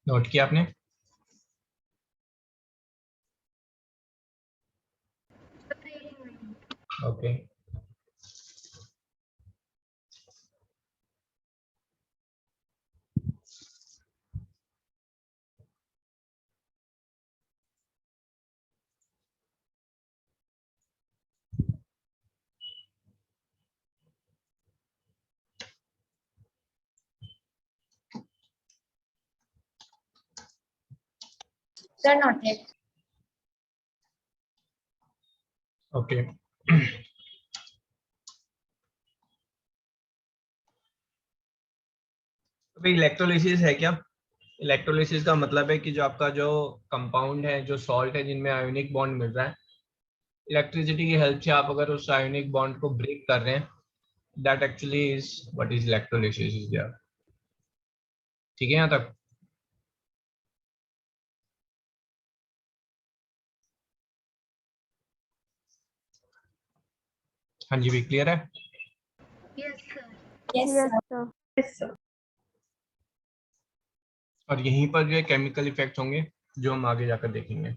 Note किया आपने? Okay. Sir, not yet. Okay. अभी इलेक्ट्रोलिसिस है क्या? इलेक्ट्रोलिसिस का मतलब है कि जो आपका जो कंपाउंड है, जो सॉल्ट है, जिनमें आयोनिक बॉन्ड मिल रहा है, इलेक्ट्रिसिटी की हेल्प से आप अगर उस आयोनिक बॉन्ड को ब्रेक कर रहे हैं, that actually is what is electrolysis is there. ठीक है यहाँ तक? हाँ जी, भी क्लियर है? Yes, sir. Yes, sir. Yes, sir. और यहीं पर जो है केमिकल इफेक्ट होंगे जो हम आगे जाकर देखेंगे।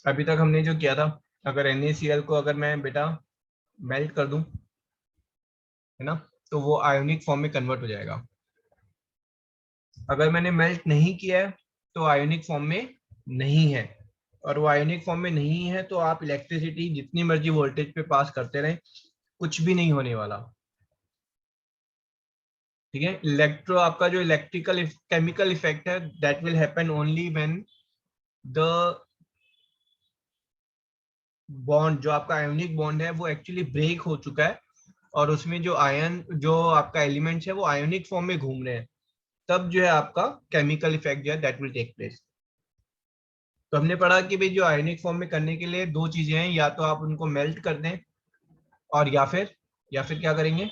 अभी तक हमने जो किया था, अगर NaCl को अगर मैं बेटा मेल्ट कर दूं, है ना, तो वो आयोनिक फॉर्म में कन्वर्ट हो जाएगा। अगर मैंने मेल्ट नहीं किया है तो आयोनिक फॉर्म में नहीं है, और वो आयोनिक फॉर्म में नहीं है तो आप इलेक्ट्रिसिटी जितनी मर्जी वोल्टेज पे पास करते रहें, कुछ भी नहीं होने वाला। ठीक है, इलेक्ट्रो आपका जो इलेक्ट्रिकल केमिकल इफेक्ट है that will happen only when the bond, जो आपका आयोनिक बॉन्ड है, वो एक्चुअली ब्रेक हो चुका है और उसमें जो आयन, जो आपका एलिमेंट्स है, वो आयोनिक फॉर्म में घूम रहे हैं, तब जो है आपका केमिकल इफेक्ट जो है दैट विल टेक प्लेस। तो हमने पढ़ा कि भाई जो आयोनिक फॉर्म में करने के लिए दो चीजें हैं, या तो आप उनको मेल्ट कर दें, और या फिर क्या करेंगे?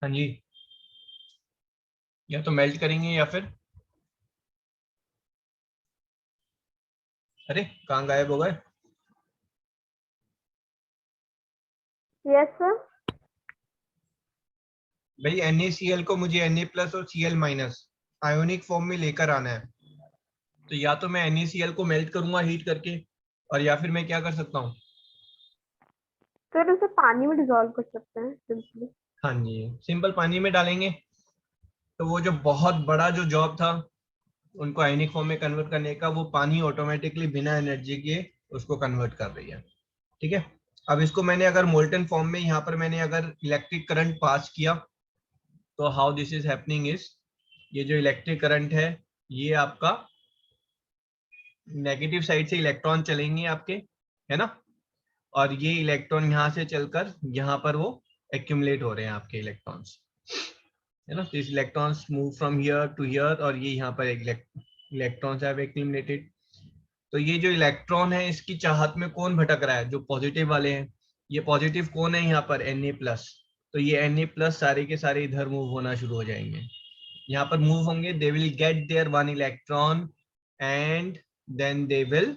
हाँ जी, या तो मेल्ट करेंगे या फिर, अरे कहाँ गायब हो गए? Yes, sir. भाई NaCl को मुझे Na प्लस और Cl माइनस आयोनिक फॉर्म में लेकर आना है, तो या तो मैं NaCl को मेल्ट करूंगा हीट करके, और या फिर मैं क्या कर सकता हूँ? सर उसे पानी में डिसॉल्व कर सकते हैं सिंपली। हाँ जी, सिंपल पानी में डालेंगे, तो वो जो बहुत बड़ा जो जॉब था उनको आयनिक फॉर्म में कन्वर्ट करने का, वो पानी ऑटोमेटिकली बिना एनर्जी के उसको कन्वर्ट कर रही है। ठीक है, अब इसको मैंने अगर मोल्टन फॉर्म में यहाँ पर मैंने अगर इलेक्ट्रिक करंट पास किया, तो how this is happening is, ये जो इलेक्ट्रिक करंट है, ये आपका नेगेटिव साइड से इलेक्ट्रॉन चलेंगे आपके, है ना, और ये इलेक्ट्रॉन यहाँ से चलकर यहाँ पर वो एक्यूमुलेट हो रहे हैं आपके इलेक्ट्रॉन्स, है ना। This electrons move from here to here, और ये यहाँ पर इलेक्ट्रॉन्स हैव एक्यूमुलेटेड। तो ये जो इलेक्ट्रॉन है, इसकी चाहत में कौन भटक रहा है? जो पॉजिटिव वाले हैं। ये पॉजिटिव कौन है यहाँ पर? Na plus. तो ये Na प्लस सारे के सारे इधर मूव होना शुरू हो जाएंगे, यहाँ पर मूव होंगे, they will get there one electron and then they will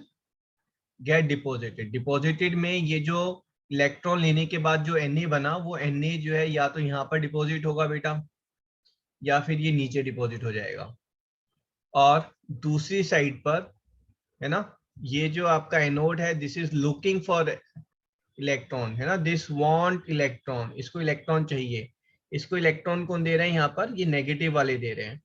get deposited में ये जो इलेक्ट्रॉन लेने के बाद जो Na बना, वो Na जो है या तो यहाँ पर डिपॉजिट होगा बेटा, या फिर ये नीचे डिपॉजिट हो जाएगा। और दूसरी साइड पर, है ना, ये जो आपका एनोड है, this is looking for electron, है ना, दिस वांट इलेक्ट्रॉन, इसको इलेक्ट्रॉन चाहिए। इसको इलेक्ट्रॉन कौन दे रहे हैं यहाँ पर? ये नेगेटिव वाले दे रहे हैं।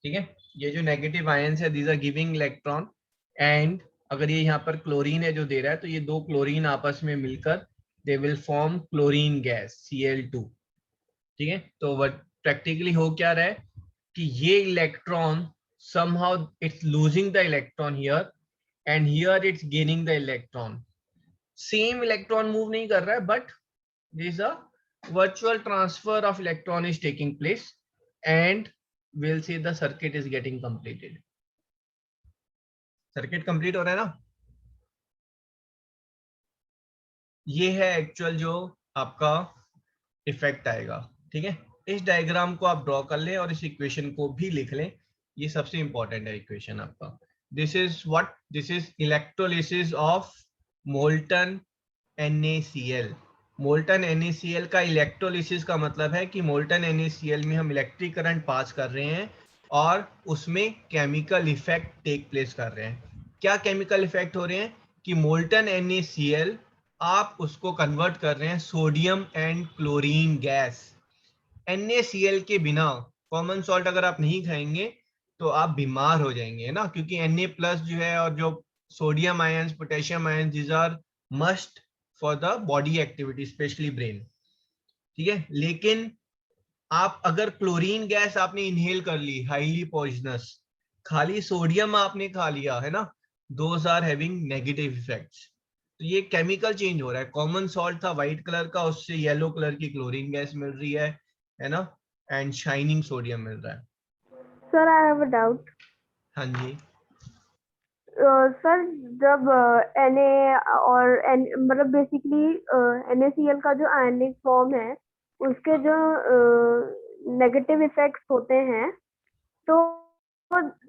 ठीक है, ये जो नेगेटिव आयंस है, these are giving electron, and अगर ये यहाँ पर क्लोरीन है जो दे रहा है, तो ये दो क्लोरीन आपस में मिलकर they will form chlorine gas Cl2। ठीक है, तो वट प्रैक्टिकली हो क्या रहा है कि ये electron somehow it's losing the electron here and here it's gaining the electron, same electron move नहीं कर रहा है, but there is a virtual transfer of electron is taking place and we'll say the circuit is getting completed। Circuit complete हो रहा है ना। ये है एक्चुअल जो आपका इफेक्ट आएगा। ठीक है, इस डायग्राम को आप ड्रॉ कर लें और इस इक्वेशन को भी लिख लें, ये सबसे इंपॉर्टेंट है इक्वेशन आपका। This is what, this is electrolysis of molten NaCl। Molten NaCl का इलेक्ट्रोलिसिस का मतलब है कि मोल्टन NaCl में हम इलेक्ट्रिक करंट पास कर रहे हैं और उसमें केमिकल इफेक्ट टेक प्लेस कर रहे हैं। क्या केमिकल इफेक्ट हो रहे हैं कि मोल्टन NaCl आप उसको कन्वर्ट कर रहे हैं sodium and chlorine gas. NaCl के बिना कॉमन सॉल्ट अगर आप नहीं खाएंगे तो आप बीमार हो जाएंगे, है ना, क्योंकि Na+ जो है और जो sodium ions, potassium ions, these are must for the body activity, specially brain. ठीक है, लेकिन आप अगर क्लोरीन गैस आपने इनहेल कर ली, हाईली पॉइजनस, खाली सोडियम आपने खा लिया, है ना, those are having negative effects. तो ये केमिकल चेंज हो रहा है। कॉमन सॉल्ट था व्हाइट कलर का, उससे येलो कलर की क्लोरीन गैस मिल रही है ना, एंड शाइनिंग सोडियम मिल रहा है। Sir I have a doubt. हाँ जी। सर जब Na और मतलब बेसिकली NaCl का जो आयनिक फॉर्म है उसके जो नेगेटिव इफेक्ट्स होते हैं, तो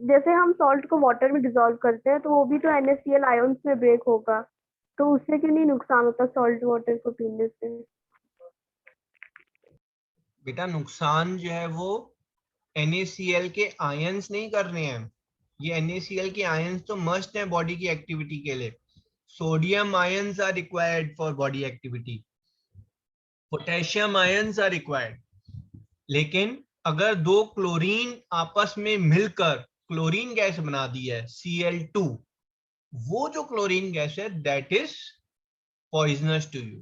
जैसे हम सॉल्ट को वाटर में डिसॉल्व करते हैं तो वो भी तो NaCl आयंस में ब्रेक होगा, तो उससे क्यों नहीं नुकसान होता सॉल्ट वाटर को पीने से? बेटा नुकसान जो है वो NaCl के आयंस नहीं कर रहे हैं। ये NaCl के आयंस तो मस्ट है बॉडी की एक्टिविटी के लिए। Sodium ions are required for body activity, potassium ions are required. लेकिन अगर दो क्लोरीन आपस में मिलकर क्लोरीन गैस बना दी है Cl2, वो जो क्लोरीन गैस है that is poisonous to you.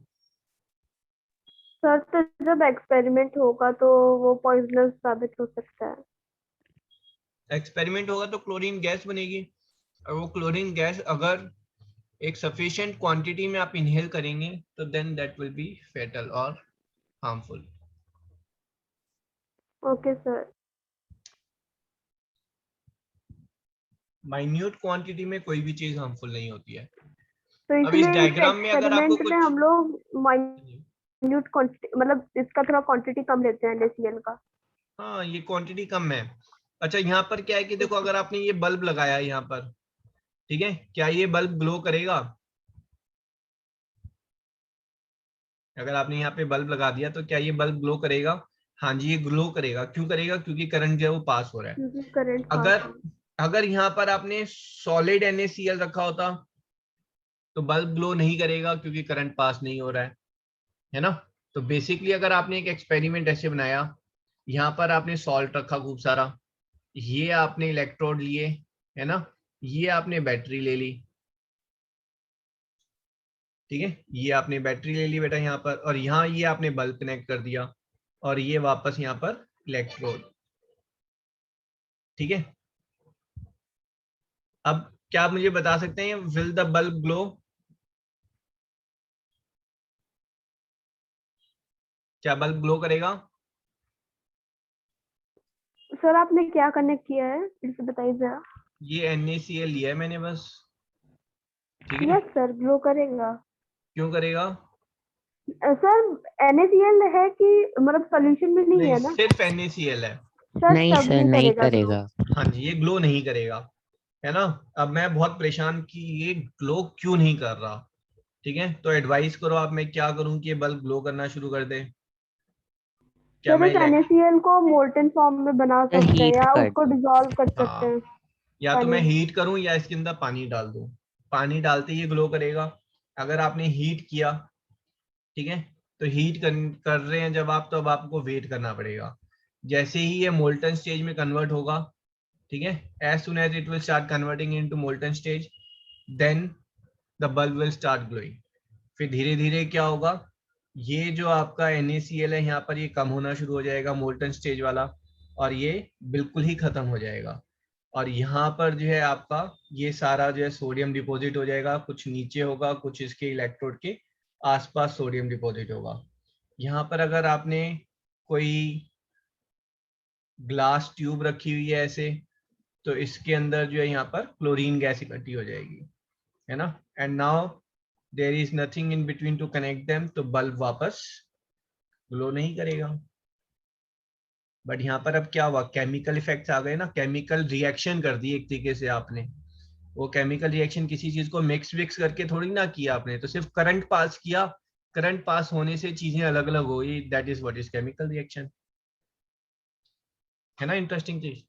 Sir तो जब एक्सपेरिमेंट होगा तो वो पॉइजनस साबित हो सकता है। एक्सपेरिमेंट होगा तो क्लोरीन गैस बनेगी, और वो क्लोरीन गैस अगर एक सफिशिएंट क्वांटिटी में आप इनहेल करेंगे तो then that will be fatal और harmful. Okay sir. Minute quantity में कोई भी चीज हार्मफुल नहीं होती है। तो अब इस इसलिए इस डायग्राम में अगर आपको एक्सपेरिमेंट में कुछ, हम लोग माइन्यूट क्वांटिटी मतलब इसका थोड़ा क्वांटिटी कम लेते हैं NaCl का। हाँ ये क्वांटिटी कम है। अच्छा यहाँ पर क्या है कि देखो, अगर आपने ये बल्ब लगाया है यहाँ पर, ठीक है, क्या ये बल्ब ग्लो करेगा? अगर आपने यहाँ पे बल्ब लगा दिया तो क्या ये बल्ब ग्लो करेगा? हाँ जी, ये ग्लो करेगा। क्यों करेगा? क्योंकि करंट जो है वो पास हो रहा है। क्योंकि करंट पास अगर अगर यहाँ पर आपने सॉलिड NaCl रखा होता तो बल्ब ग्लो नहीं करेगा क्योंकि करंट पास नहीं हो रहा है ना। तो बेसिकली अगर आपने एक एक्सपेरिमेंट ऐसे बनाया, यहाँ पर आपने सॉल्ट रखा खूब सारा, ये आपने इलेक्ट्रोड लिए, है ना, ये आपने बैटरी ले ली, ठीक है, ये आपने बैटरी ले ली बेटा यहाँ पर, और यहाँ ये आपने बल्ब कनेक्ट कर दिया, और ये वापस यहाँ पर इलेक्ट्रोड, ठीक है। अब क्या आप मुझे बता सकते हैं विल द बल्ब ग्लो? क्या बल्ब ग्लो करेगा? सर आपने क्या कनेक्ट किया है फिर से बताइए जरा। ये NaCl लिया है मैंने बस, ठीक है। यस सर ग्लो करेगा। क्यों करेगा? सर NaCl है कि मतलब सोल्यूशन में नहीं नहीं, है ना? सिर्फ NaCl है। सर नहीं तब सर नहीं ग्लो। करेगा। हाँ जी, ये ग्लो नहीं करेगा, है ना। अब मैं बहुत परेशान कि ये ग्लो क्यों नहीं कर रहा, ठीक है, तो एडवाइस करो आप, मैं क्या करूं कि ये बल्ब ग्लो करना शुरू कर दे? क्या सर मैं इस NaCl को मोल्टन फॉर्म में बना सर सकते हैं हीट या कर उसको दो। डिसॉल्व कर सकते हाँ, हैं या तो पानी मैं में। हीट करूं या इसके अंदर पानी डाल दूं। पानी डालते ही ग्लो करेगा। अगर आपने हीट किया, ठीक है, तो हीट कर रहे हैं जब आप, तो अब आपको वेट करना पड़ेगा। जैसे ही ये मोल्टन स्टेज में कन्वर्ट होगा, ठीक है, as soon as it will start converting into molten stage, then the bulb will start glowing. फिर धीरे धीरे क्या होगा, ये जो आपका NaCl है यहाँ पर, ये कम होना शुरू हो जाएगा, मोल्टन स्टेज वाला, और ये बिल्कुल ही खत्म हो जाएगा। और यहाँ पर जो है आपका ये सारा जो है सोडियम डिपॉजिट हो जाएगा, कुछ नीचे होगा, कुछ इसके इलेक्ट्रोड के आसपास सोडियम डिपॉजिट होगा। यहाँ पर अगर आपने कोई ग्लास ट्यूब रखी हुई है ऐसे, तो इसके अंदर जो है यहाँ पर क्लोरीन गैस इकट्ठी हो जाएगी, है ना, and now there is nothing in between to connect them, तो बल्ब वापस ग्लो नहीं करेगा। बट यहाँ पर अब क्या हुआ, केमिकल इफेक्ट्स आ गए ना, केमिकल रिएक्शन कर दी एक तरीके से आपने। वो केमिकल रिएक्शन किसी चीज को मिक्स विक्स करके थोड़ी ना किया आपने, तो सिर्फ करंट पास किया, करंट पास होने से चीजें अलग अलग हो गई, that is what is chemical reaction. है ना इंटरेस्टिंग चीज,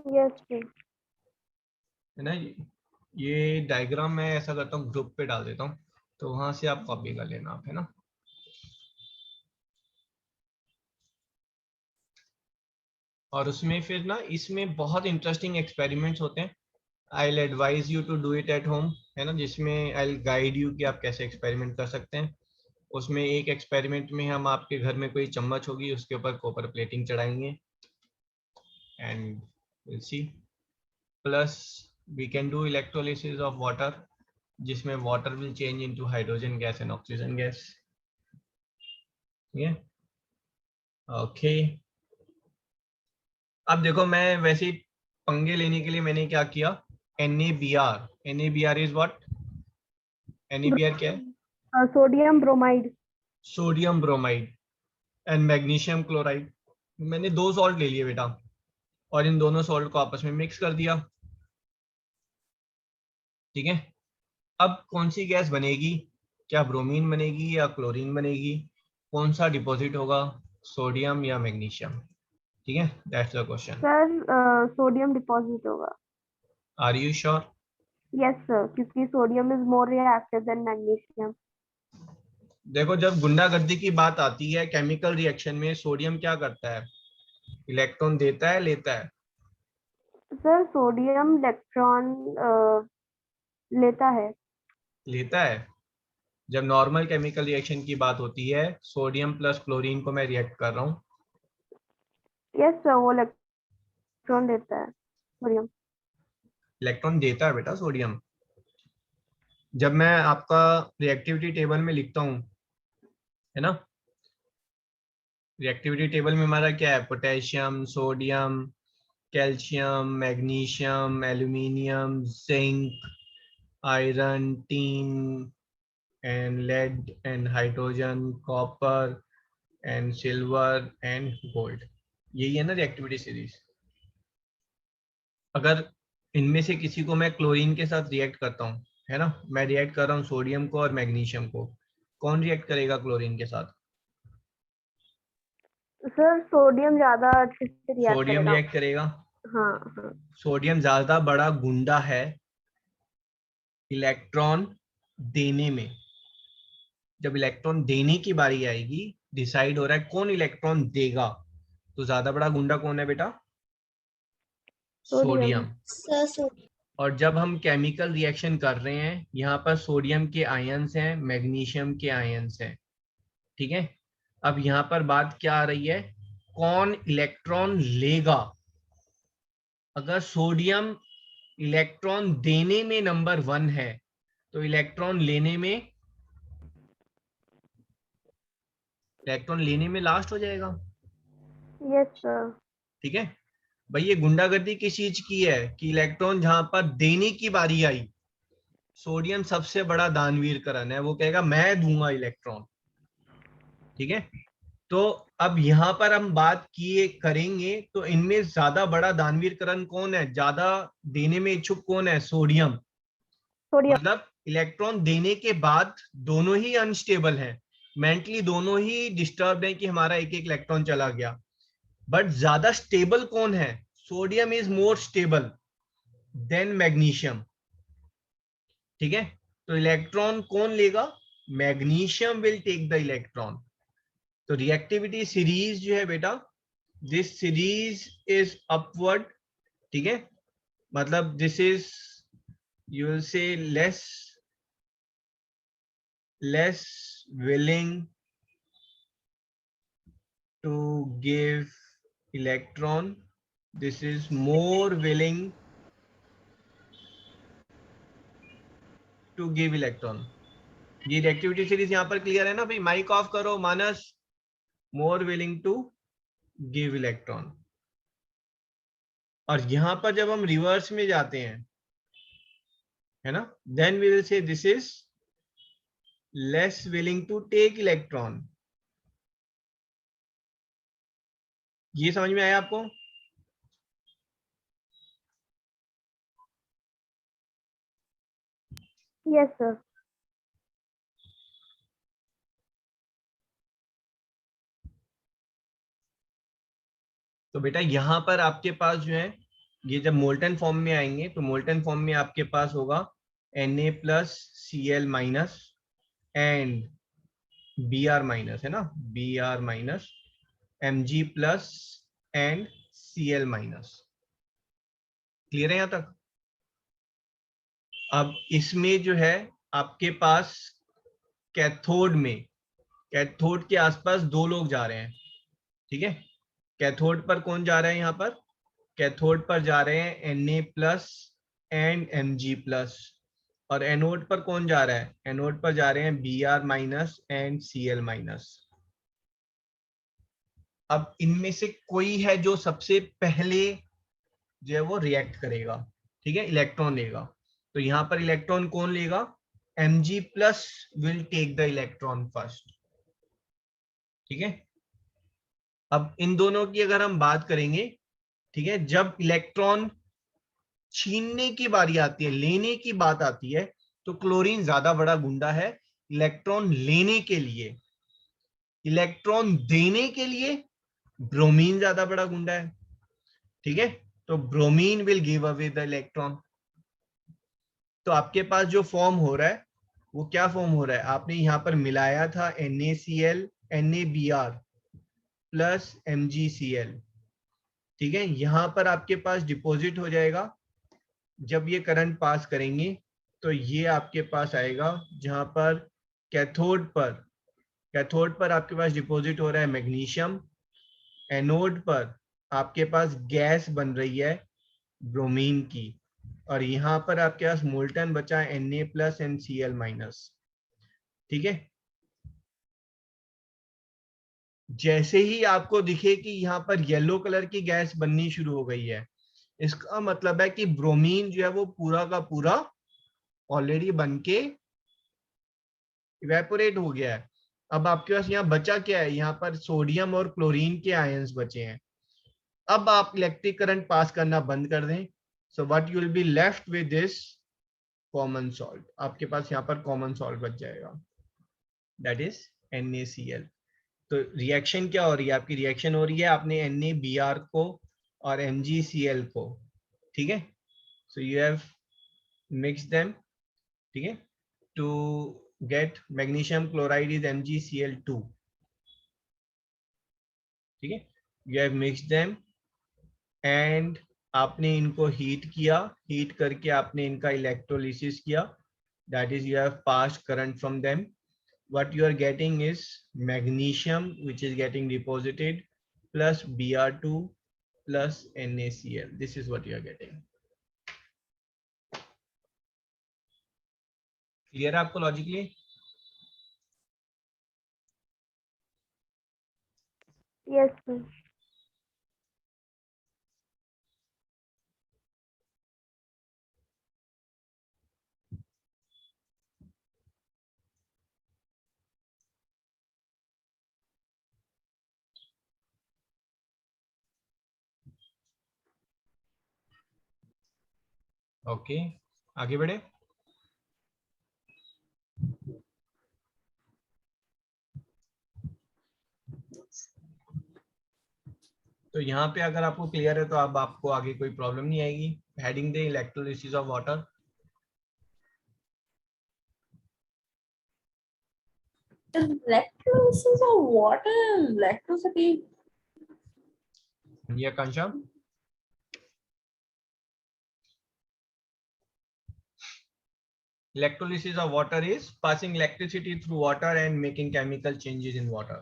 यस सर। है ना। ये डायग्राम मैं ऐसा करता हूँ ग्रुप पे डाल देता हूँ, तो वहां से आप कॉपी कर लेना आप, है ना। और उसमें फिर ना इसमें बहुत इंटरेस्टिंग एक्सपेरिमेंट्स होते हैं, I will advise you to do it at home, है ना, जिसमें आई विल गाइड यू कि आप कैसे एक्सपेरिमेंट कर सकते हैं। उसमें एक एक्सपेरिमेंट में हम आपके घर में कोई चम्मच होगी उसके ऊपर कॉपर प्लेटिंग चढ़ाएंगे and will see. Plus we can do electrolysis of water, जिसमें water will change into hydrogen gas and oxygen gas. ठीक है, ओके। अब देखो मैं वैसे ही पंगे लेने के लिए मैंने क्या किया, NaBr, NaBr is what, NaBr क्या है, sodium bromide. Sodium bromide and magnesium chloride. मैंने 2 सॉल्ट ले लिए बेटा, और इन दोनों सॉल्ट को आपस में मिक्स कर दिया। ठीक है, अब कौन सी गैस बनेगी, क्या ब्रोमीन बनेगी या क्लोरीन बनेगी, कौन सा डिपॉजिट होगा, सोडियम या मैग्नीशियम। ठीक है, that's the question. Sir sodium deposit होगा। Are you sure? Yes sir, क्योंकि sodium is more reactive than magnesium. देखो जब गुंडागर्दी की बात आती है केमिकल रिएक्शन में, सोडियम क्या करता है, इलेक्ट्रॉन देता है लेता है? सर सोडियम इलेक्ट्रॉन लेता है। लेता है। जब नॉर्मल केमिकल रिएक्शन की बात होती है, सोडियम प्लस क्लोरीन को मैं रिएक्ट कर रहा हूँ, यस सर, वो इलेक्ट्रॉन लेता है सोडियम। इलेक्ट्रॉन देता है बेटा सोडियम। जब मैं आपका रिएक्टिविटी टेबल में लिखता हूँ, है ना, रिएक्टिविटी टेबल में हमारा क्या है, potassium, sodium, calcium, magnesium, aluminium, zinc, iron, tin and lead and hydrogen, copper and silver and gold. यही है ना रिएक्टिविटी सीरीज। अगर इनमें से किसी को मैं क्लोरीन के साथ रिएक्ट करता हूँ, है ना, मैं रिएक्ट कर रहा हूँ सोडियम को और मैग्नीशियम को, कौन रिएक्ट करेगा क्लोरीन के साथ? सर सोडियम ज्यादा अच्छे से रिएक्ट सोडियम करेगा। रिएक्ट करेगा। हाँ हाँ। सोडियम ज्यादा बड़ा गुंडा है इलेक्ट्रॉन देने में। जब इलेक्ट्रॉन देने की बारी आएगी, डिसाइड हो रहा है कौन इलेक्ट्रॉन देगा, तो ज्यादा बड़ा गुंडा कौन है बेटा? सोडियम। सोडियम। और जब हम केमिकल रिएक्शन कर रहे हैं, यहाँ पर सोडियम के आयंस हैं, मैग्नीशियम के आयंस हैं। ठीक है, अब यहाँ पर बात क्या आ रही है, कौन इलेक्ट्रॉन लेगा। अगर सोडियम इलेक्ट्रॉन देने में नंबर 1 है, तो इलेक्ट्रॉन लेने में लास्ट हो जाएगा। Yes sir. ठीक है भाई, ये गुंडागर्दी किस चीज की है कि इलेक्ट्रॉन जहां पर देने की बारी आई, सोडियम सबसे बड़ा दानवीर करण है, वो कहेगा मैं दूंगा इलेक्ट्रॉन। ठीक है, तो अब यहां पर हम बात किए करेंगे तो इनमें ज्यादा बड़ा दानवीर करण कौन है, ज्यादा देने में इच्छुक कौन है? सोडियम। सोडियम। मतलब इलेक्ट्रॉन देने के बाद दोनों ही अनस्टेबल हैं, मेंटली दोनों ही डिस्टर्ब है कि हमारा एक एक इलेक्ट्रॉन चला गया, बट ज्यादा स्टेबल कौन है? Sodium is more stable than magnesium. ठीक है, तो इलेक्ट्रॉन कौन लेगा? Magnesium will take the electron. तो रिएक्टिविटी सीरीज जो है बेटा, दिस सीरीज इज अपवर्ड। ठीक है, मतलब this is, you will say less willing to give electron, this is more willing to give electron। ये रिएक्टिविटी सीरीज यहाँ पर क्लियर है ना भाई? माइक ऑफ करो Manas. More willing to give electron. और यहां पर जब हम रिवर्स में जाते हैं, है ना, then we will say this is less willing to take electron. ये समझ में आया आपको? Yes sir. तो बेटा यहाँ पर आपके पास जो है ये जब मोल्टन फॉर्म में आएंगे तो मोल्टन फॉर्म में आपके पास होगा Na plus Cl minus and Br minus, है ना, Br minus Mg plus and Cl minus. Clear है यहाँ तक? अब इसमें जो है आपके पास कैथोड में, कैथोड के आसपास दो लोग जा रहे हैं, ठीक है। कैथोड पर कौन जा रहा है? यहाँ पर कैथोड पर जा रहे हैं Na plus and Mg plus, और एनोड पर कौन जा रहा है? एनोड पर जा रहे हैं Br minus and Cl minus. अब इनमें से कोई है जो सबसे पहले जो है वो रिएक्ट करेगा, ठीक है, इलेक्ट्रॉन लेगा। तो यहाँ पर इलेक्ट्रॉन कौन लेगा? Mg plus will take the electron first, ठीक है। अब इन दोनों की अगर हम बात करेंगे, ठीक है, जब इलेक्ट्रॉन छीनने की बारी आती है, लेने की बात आती है, तो क्लोरीन ज्यादा बड़ा गुंडा है इलेक्ट्रॉन लेने के लिए। इलेक्ट्रॉन देने के लिए ब्रोमीन ज्यादा बड़ा गुंडा है, ठीक है। तो bromine will give away the electron. तो आपके पास जो फॉर्म हो रहा है वो क्या फॉर्म हो रहा है? आपने यहां पर मिलाया था NaCl NaBr प्लस MgCl, ठीक है। यहां पर आपके पास डिपॉजिट हो जाएगा। जब ये करंट पास करेंगे तो ये आपके पास आएगा जहां पर कैथोड पर आपके पास डिपॉजिट हो रहा है मैग्नीशियम, एनोड पर आपके पास गैस बन रही है ब्रोमीन की, और यहाँ पर आपके पास मोल्टन बचा है Na plus and Cl minus, ठीक है। जैसे ही आपको दिखे कि यहाँ पर येलो कलर की गैस बननी शुरू हो गई है, इसका मतलब है कि ब्रोमीन जो है वो पूरा का पूरा ऑलरेडी बन के इवेपोरेट हो गया है। अब आपके पास यहाँ बचा क्या है? यहाँ पर सोडियम और क्लोरीन के आयंस बचे हैं। अब आप इलेक्ट्रिक करंट पास करना बंद कर दें, so what you will be left with this common salt. आपके पास यहाँ पर कॉमन सॉल्ट बच जाएगा, दैट इज NaCl। तो रिएक्शन क्या हो रही है? आपकी रिएक्शन हो रही है, आपने NaBr को और MgCl को, ठीक है, so you have mix them, ठीक है, to get magnesium chloride is MgCl2, ठीक है। You have mix them and आपने इनको हीट किया, हीट करके आपने इनका इलेक्ट्रोलिसिस किया, that is you have passed current from them. what you are getting is magnesium which is getting deposited plus Br2 plus NaCl. This is what you are getting. Clear है आपको logically? Yes, sir. Okay, आगे बढ़े। तो यहाँ पे अगर आपको clear है तो अब आपको आगे कोई प्रॉब्लम नहीं आएगी। Heading they electrolysis of water. Electrolysis of water, electricity. ये आकांक्षा, electrolysis of water is passing electricity through water and making chemical changes in water,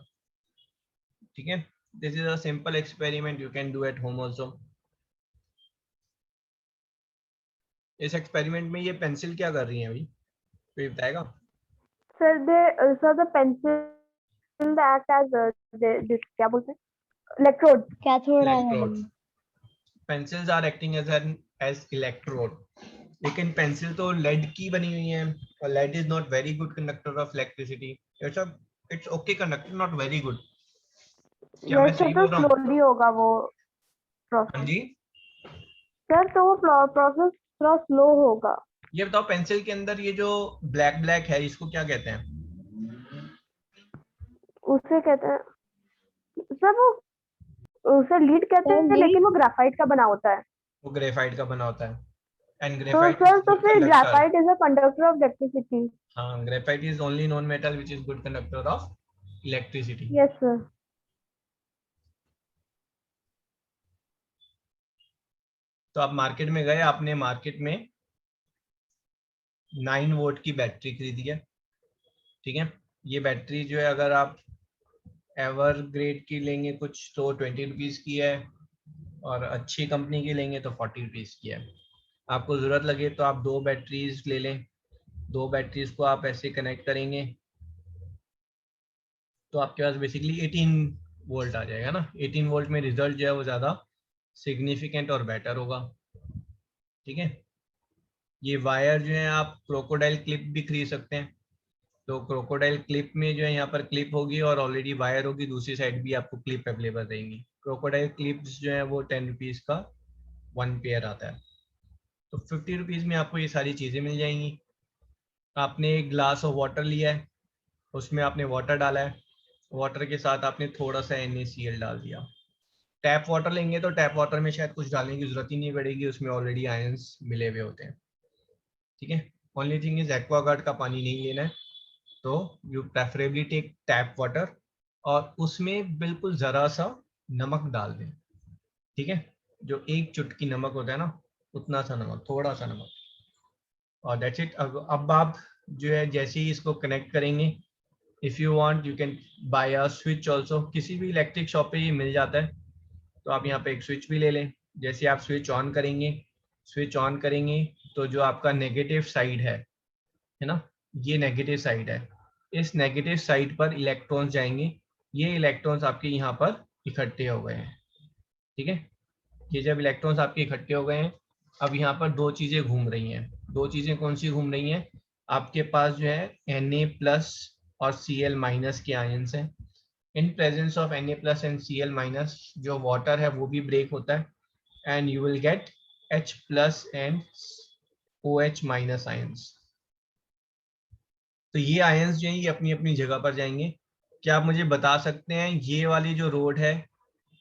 ठीक है। This is a simple experiment you can do at home also. इस experiment में ये pencil क्या कर रही है अभी, कोई बताएगा? Sir, the pencil act as this क्या बोलते हैं? Electrode. Cathode Electrode. anode. Pencils are acting as electrode. लेकिन पेंसिल तो लेड की बनी हुई है, और lead is not very good conductor of electricity. It's okay conductor, not very good. क्या मैं Yes, sir, सही तो बोल रहा हूँ? slowly होगा वो हाँ process. जी, Sir, तो वो process थोड़ा slow होगा. ये बताओ पेंसिल के अंदर ये जो ब्लैक ब्लैक है इसको क्या कहते हैं? उसे कहते हैं सर वो उसे लीड कहते हैं, लेकिन वो ग्राफाइट का बना होता है। वो ग्रेफाइट का बना होता है। एंड तो ग्रेफाइट सर, इज तो गुड फिर conductor. Graphite is a conductor of electricity. हाँ, graphite is only non metal which is good conductor of electricity. Yes sir. तो आप मार्केट में गए, आपने मार्केट में 9 वोल्ट की बैटरी खरीदी है, ठीक है। ये बैटरी जो है अगर आप एवर ग्रेड की लेंगे कुछ तो 20 रुपीज़ की है, और अच्छी कंपनी की लेंगे तो 40 रुपीज़ की है। आपको ज़रूरत लगे तो आप 2 बैटरीज ले लें। 2 बैटरीज को आप ऐसे कनेक्ट करेंगे तो आपके पास बेसिकली 18 वोल्ट आ जाएगा ना। 18 वोल्ट में रिजल्ट जो है वो ज़्यादा सिग्निफिकेंट और बेटर होगा, ठीक है। ये वायर जो है आप क्रोकोडाइल क्लिप भी खरीद सकते हैं। तो क्रोकोडाइल क्लिप में जो है यहाँ पर क्लिप होगी और ऑलरेडी वायर होगी, दूसरी साइड भी आपको क्लिप अवेलेबल रहेंगी। क्रोकोडाइल क्लिप्स जो है वो 10 रुपीज़ का 1 पेयर आता है। तो 50 रुपीज़ में आपको ये सारी चीज़ें मिल जाएंगी। आपने एक ग्लास ऑफ वाटर लिया है, उसमें आपने वाटर डाला है, वाटर के साथ आपने थोड़ा सा NaCl डाल दिया। टैप वाटर लेंगे तो टैप वाटर में शायद कुछ डालने की जरूरत ही नहीं पड़ेगी, उसमें ऑलरेडी आयंस मिले हुए होते हैं, ठीक है। ओनली थिंग इज एक्वागार्ड का पानी नहीं लेना है, तो you preferably take tap water और उसमें बिल्कुल ज़रा सा नमक डाल दें, ठीक है। जो 1 चुटकी नमक होता है ना, उतना सा नमक, थोड़ा सा नमक, और दैट्स इट। अब आप जो है जैसे ही इसको कनेक्ट करेंगे, if you want you can buy a switch also, किसी भी इलेक्ट्रिक शॉप पे ये मिल जाता है। तो आप यहाँ पे एक स्विच भी ले लें। जैसे आप स्विच ऑन करेंगे तो जो आपका नेगेटिव साइड है ना, ये नेगेटिव साइड है। इस नेगेटिव साइड पर इलेक्ट्रॉन्स जाएंगे। ये इलेक्ट्रॉन्स आपके यहाँ पर इकट्ठे हो गए हैं, ठीक है। ये जब इलेक्ट्रॉन्स आपके इकट्ठे हो गए हैं, अब यहाँ पर 2 चीज़ें घूम रही हैं। 2 चीज़ें कौन सी घूम रही हैं? आपके पास जो है Na+ और Cl- के आयंस हैं। In presence of Na+ and Cl- जो वाटर है वो भी ब्रेक होता है, and you will gate H+ and OH- ions. तो ये आयंस जो है ये अपनी अपनी जगह पर जाएंगे। क्या आप मुझे बता सकते हैं ये वाली जो रोड है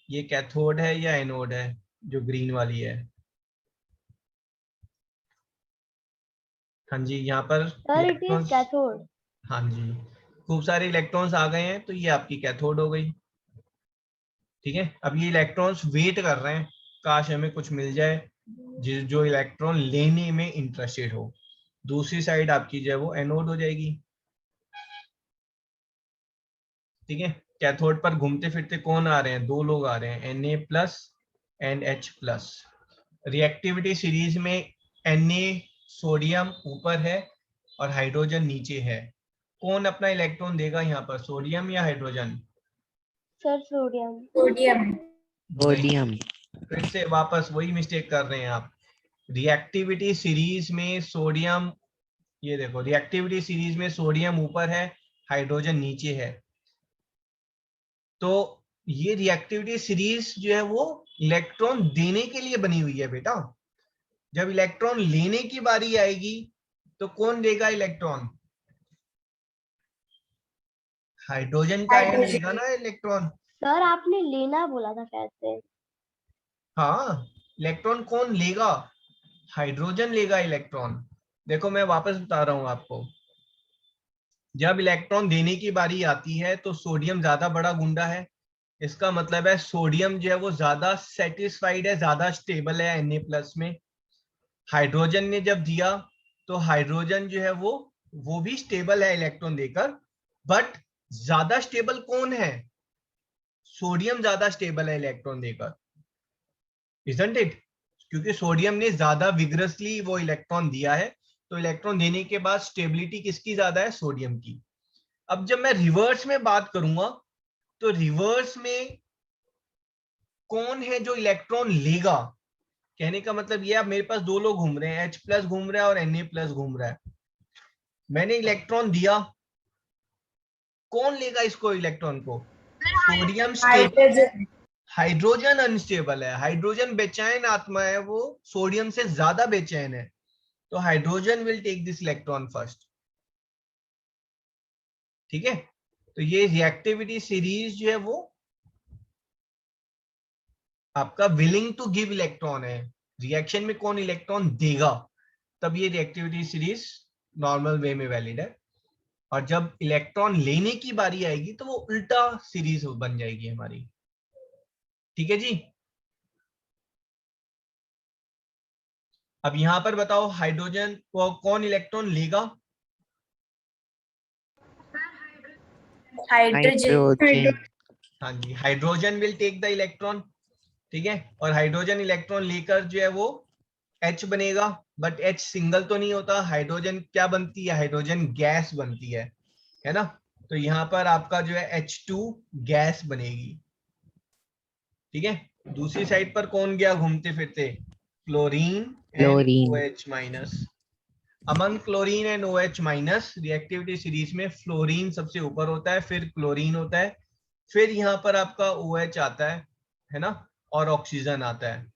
ये कैथोड है या एनोड है, जो ग्रीन वाली है? हाँ जी, यहाँ पर sir, it is electrons. Cathode. हाँ जी, खूब सारे इलेक्ट्रॉन्स आ गए हैं तो ये आपकी कैथोड हो गई, ठीक है। अब ये इलेक्ट्रॉन्स वेट कर रहे हैं, काश हमें कुछ मिल जाए जो इलेक्ट्रॉन लेने में इंटरेस्टेड हो। दूसरी साइड आपकी जो है वो एनोड हो जाएगी, ठीक है। कैथोड पर घूमते फिरते कौन आ रहे हैं? 2 लोग आ रहे हैं, Na+ and H+। Reactivity series में Na सोडियम ऊपर है और हाइड्रोजन नीचे है। कौन अपना इलेक्ट्रॉन देगा यहाँ पर, सोडियम या हाइड्रोजन? Sir, sodium. सोडियम। फिर से वापस वही मिस्टेक कर रहे हैं आप। रिएक्टिविटी सीरीज में सोडियम, ये देखो, रिएक्टिविटी सीरीज में सोडियम ऊपर है, हाइड्रोजन नीचे है। तो ये रिएक्टिविटी सीरीज जो है वो इलेक्ट्रॉन देने के लिए बनी हुई है बेटा। जब इलेक्ट्रॉन लेने की बारी आएगी तो कौन देगा इलेक्ट्रॉन? हाइड्रोजन का आयन लेगा ना इलेक्ट्रॉन। सर, आपने लेना बोला था कैसे? हाँ, इलेक्ट्रॉन कौन लेगा? हाइड्रोजन लेगा इलेक्ट्रॉन। देखो मैं वापस बता रहा हूं आपको, जब इलेक्ट्रॉन देने की बारी आती है तो सोडियम ज्यादा बड़ा गुंडा है। इसका मतलब है सोडियम जो है वो ज्यादा सेटिस्फाइड है, ज्यादा स्टेबल है Na+ में। हाइड्रोजन ने जब दिया तो हाइड्रोजन जो है वो भी स्टेबल है इलेक्ट्रॉन देकर, बट ज्यादा स्टेबल कौन है? सोडियम ज्यादा स्टेबल है इलेक्ट्रॉन देकर, इजंट इट? क्योंकि सोडियम ने ज्यादा विग्रसली वो इलेक्ट्रॉन दिया है, तो इलेक्ट्रॉन देने के बाद स्टेबिलिटी किसकी ज्यादा है? सोडियम की। अब जब मैं रिवर्स में बात करूंगा तो रिवर्स में कौन है जो इलेक्ट्रॉन लेगा? कहने का मतलब ये, अब मेरे पास 2 लोग घूम रहे हैं, H+ घूम रहा है और Na+ घूम रहा है। मैंने इलेक्ट्रॉन दिया, कौन लेगा इसको, इलेक्ट्रॉन को? सोडियम स्टेबल है, हाइड्रोजन अनस्टेबल है। हाइड्रोजन बेचैन आत्मा है, वो सोडियम से ज्यादा बेचैन है, तो hydrogen will take this electron first, ठीक है। तो ये रिएक्टिविटी सीरीज जो है वो आपका विलिंग टू गिव इलेक्ट्रॉन है, रिएक्शन में कौन इलेक्ट्रॉन देगा, तब ये रिएक्टिविटी सीरीज नॉर्मल वे में वैलिड है। और जब इलेक्ट्रॉन लेने की बारी आएगी तो वो उल्टा सीरीज बन जाएगी हमारी। ठीक है जी। अब यहां पर बताओ हाइड्रोजन को कौन इलेक्ट्रॉन लेगा? हाइड्रोजन। हाँ जी, hydrogen will take the electron. ठीक है, और हाइड्रोजन इलेक्ट्रॉन लेकर जो है वो H बनेगा, बट H सिंगल तो नहीं होता, हाइड्रोजन क्या बनती है, हाइड्रोजन गैस बनती है ना। तो यहाँ पर आपका जो है H2 गैस बनेगी। ठीक है, दूसरी साइड पर कौन गया घूमते फिरते? Chlorine and OH minus. Among chlorine and OH minus reactivity series में फ्लोरीन सबसे ऊपर होता है, फिर क्लोरीन होता है, फिर यहाँ पर आपका OH आता है ना, और ऑक्सीजन आता है।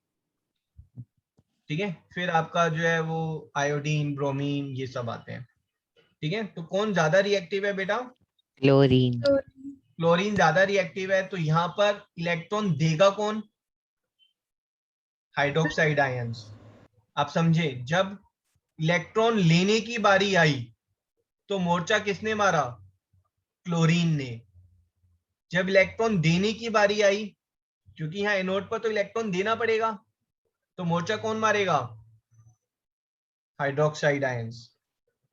ठीक है, फिर आपका जो है वो आयोडीन, ब्रोमीन, ये सब आते हैं। ठीक है, तो कौन ज्यादा रिएक्टिव है बेटा? क्लोरीन। क्लोरीन ज्यादा रिएक्टिव है, तो यहाँ पर इलेक्ट्रॉन देगा कौन? Hydroxide ions. आप समझे, जब इलेक्ट्रॉन लेने की बारी आई तो मोर्चा किसने मारा? क्लोरीन ने। जब इलेक्ट्रॉन देने की बारी आई, क्योंकि यहाँ एनोड पर तो इलेक्ट्रॉन देना पड़ेगा, तो मोर्चा कौन मारेगा? हाइड्रोक्साइड आयंस,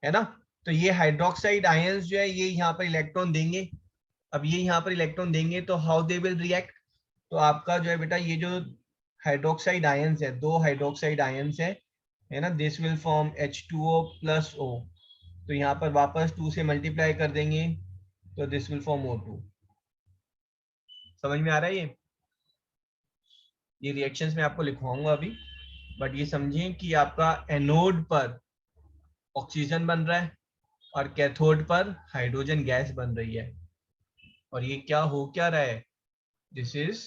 है ना। तो ये हाइड्रोक्साइड आयंस जो है ये यहाँ पर इलेक्ट्रॉन देंगे। अब ये यहाँ पर इलेक्ट्रॉन देंगे तो हाउ दे विल रिएक्ट? तो आपका जो है बेटा ये जो हाइड्रोक्साइड आयंस है, दो हाइड्रोक्साइड आयंस है ना, this will form H2O plus O। तो यहाँ पर वापस 2 से मल्टीप्लाई कर देंगे तो दिस विल फॉर्म O2। समझ में आ रहा है ये रिएक्शंस मैं आपको लिखवाऊंगा अभी, बट ये समझिए कि आपका एनोड पर ऑक्सीजन बन रहा है और कैथोड पर हाइड्रोजन गैस बन रही है। और ये क्या हो क्या रहा है? This is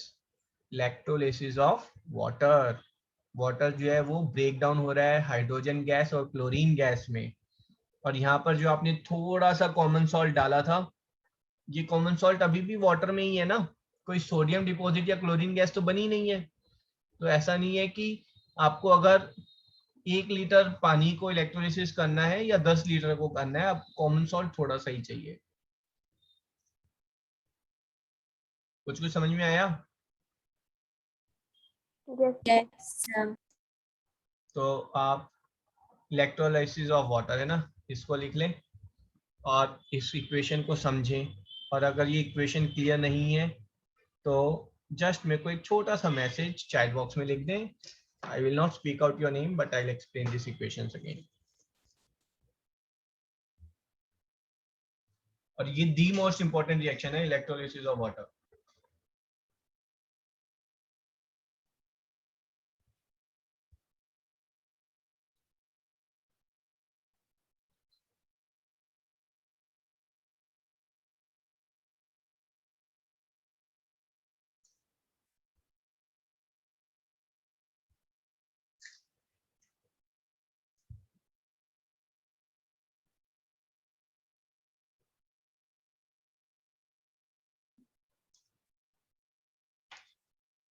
electrolysis of water. Water जो है वो ब्रेक डाउन हो रहा है हाइड्रोजन गैस और क्लोरीन गैस में। और यहाँ पर जो आपने थोड़ा सा कॉमन सॉल्ट डाला था, ये कॉमन सॉल्ट अभी भी वाटर में ही है ना, कोई सोडियम डिपॉजिट या क्लोरीन गैस तो बनी नहीं है। तो ऐसा नहीं है कि आपको अगर 1 लीटर पानी को इलेक्ट्रोलिसिस करना है या 10 लीटर को करना है, आपको कॉमन सॉल्ट थोड़ा सा ही चाहिए। कुछ कुछ समझ में आया? यस। तो आप इलेक्ट्रोलाइसिस ऑफ वाटर है ना, इसको लिख लें और इस इक्वेशन को समझें। और अगर ये इक्वेशन क्लियर नहीं है तो जस्ट मेरे को एक छोटा सा मैसेज चैट बॉक्स में लिख दें। I will not speak out your name but I will explain this equations again. और ये दी मोस्ट इंपॉर्टेंट रिएक्शन है, इलेक्ट्रोलाइसिस ऑफ वाटर।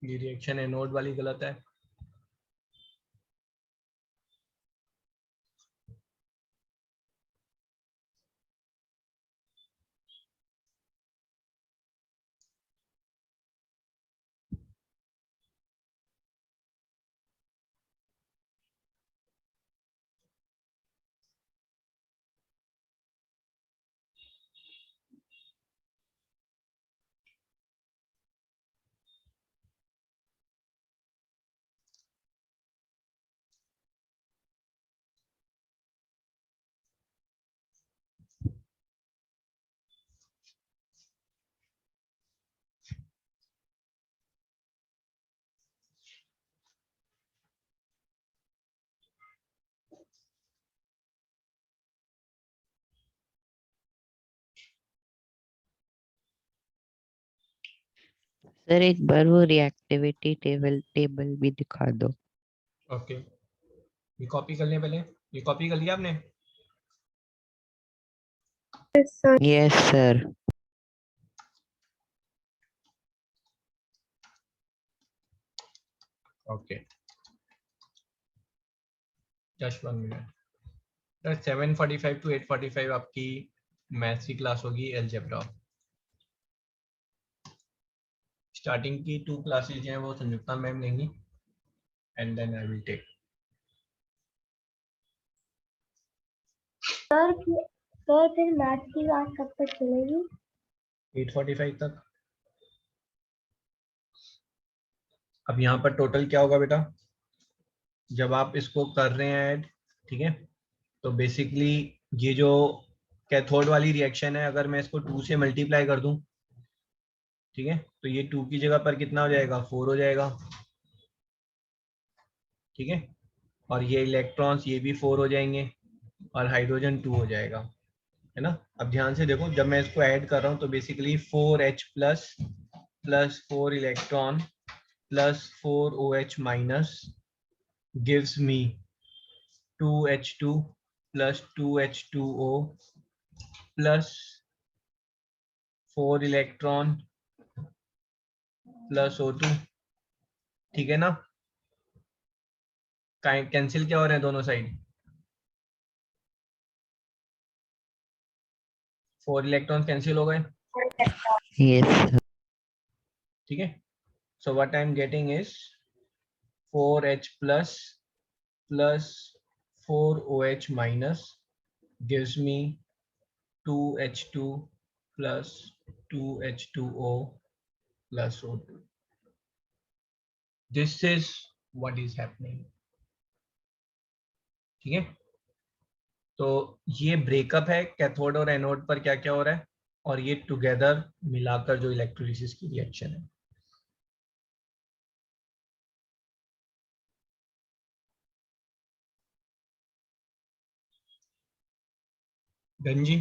ये रिएक्शन एनोड वाली गलत है। सर एक बार वो रिएक्टिविटी टेबल भी दिखा दो। ओके, ये कॉपी कर लें पहले। ये कॉपी कर लिया आपने? Yes sir. Okay, just 1 minute. 7:45 to 8:45 आपकी मैथ्स की क्लास होगी, अलजेब्रा। स्टार्टिंग की 2 क्लासेज हैं वो संयुक्ता मैम लेंगी, and then I will take. Sir फिर मैथ्स की क्लास कब तक चलेगी? 8:45 तक। अब यहाँ पर टोटल क्या होगा बेटा, जब आप इसको कर रहे हैं ऐड, ठीक है, तो बेसिकली ये जो कैथोड वाली रिएक्शन है, अगर मैं इसको 2 से मल्टीप्लाई कर दूं, ठीक है, तो ये 2 की जगह पर कितना हो जाएगा, 4 हो जाएगा, ठीक है, और ये इलेक्ट्रॉन्स ये भी 4 हो जाएंगे, और हाइड्रोजन 2 हो जाएगा, है ना। अब ध्यान से देखो, जब मैं इसको ऐड कर रहा हूँ तो basically 4H plus plus 4 electron plus 4OH minus gives me 2H2 plus 2H2O plus 4 electron plus O2, ठीक है ना। कैंसिल क्या हो रहे हैं दोनों साइड, 4 इलेक्ट्रॉन कैंसिल हो गए, Yes, sir. ठीक है। So what I am getting is 4H plus plus 4OH minus gives me 2H2 plus 2H2O plus O2. This is what is happening, ठीक है। तो ये ब्रेकअप है कैथोड और एनोड पर क्या क्या हो रहा है, और ये टुगेदर मिलाकर जो इलेक्ट्रोलिसिस की रिएक्शन है। गंजी,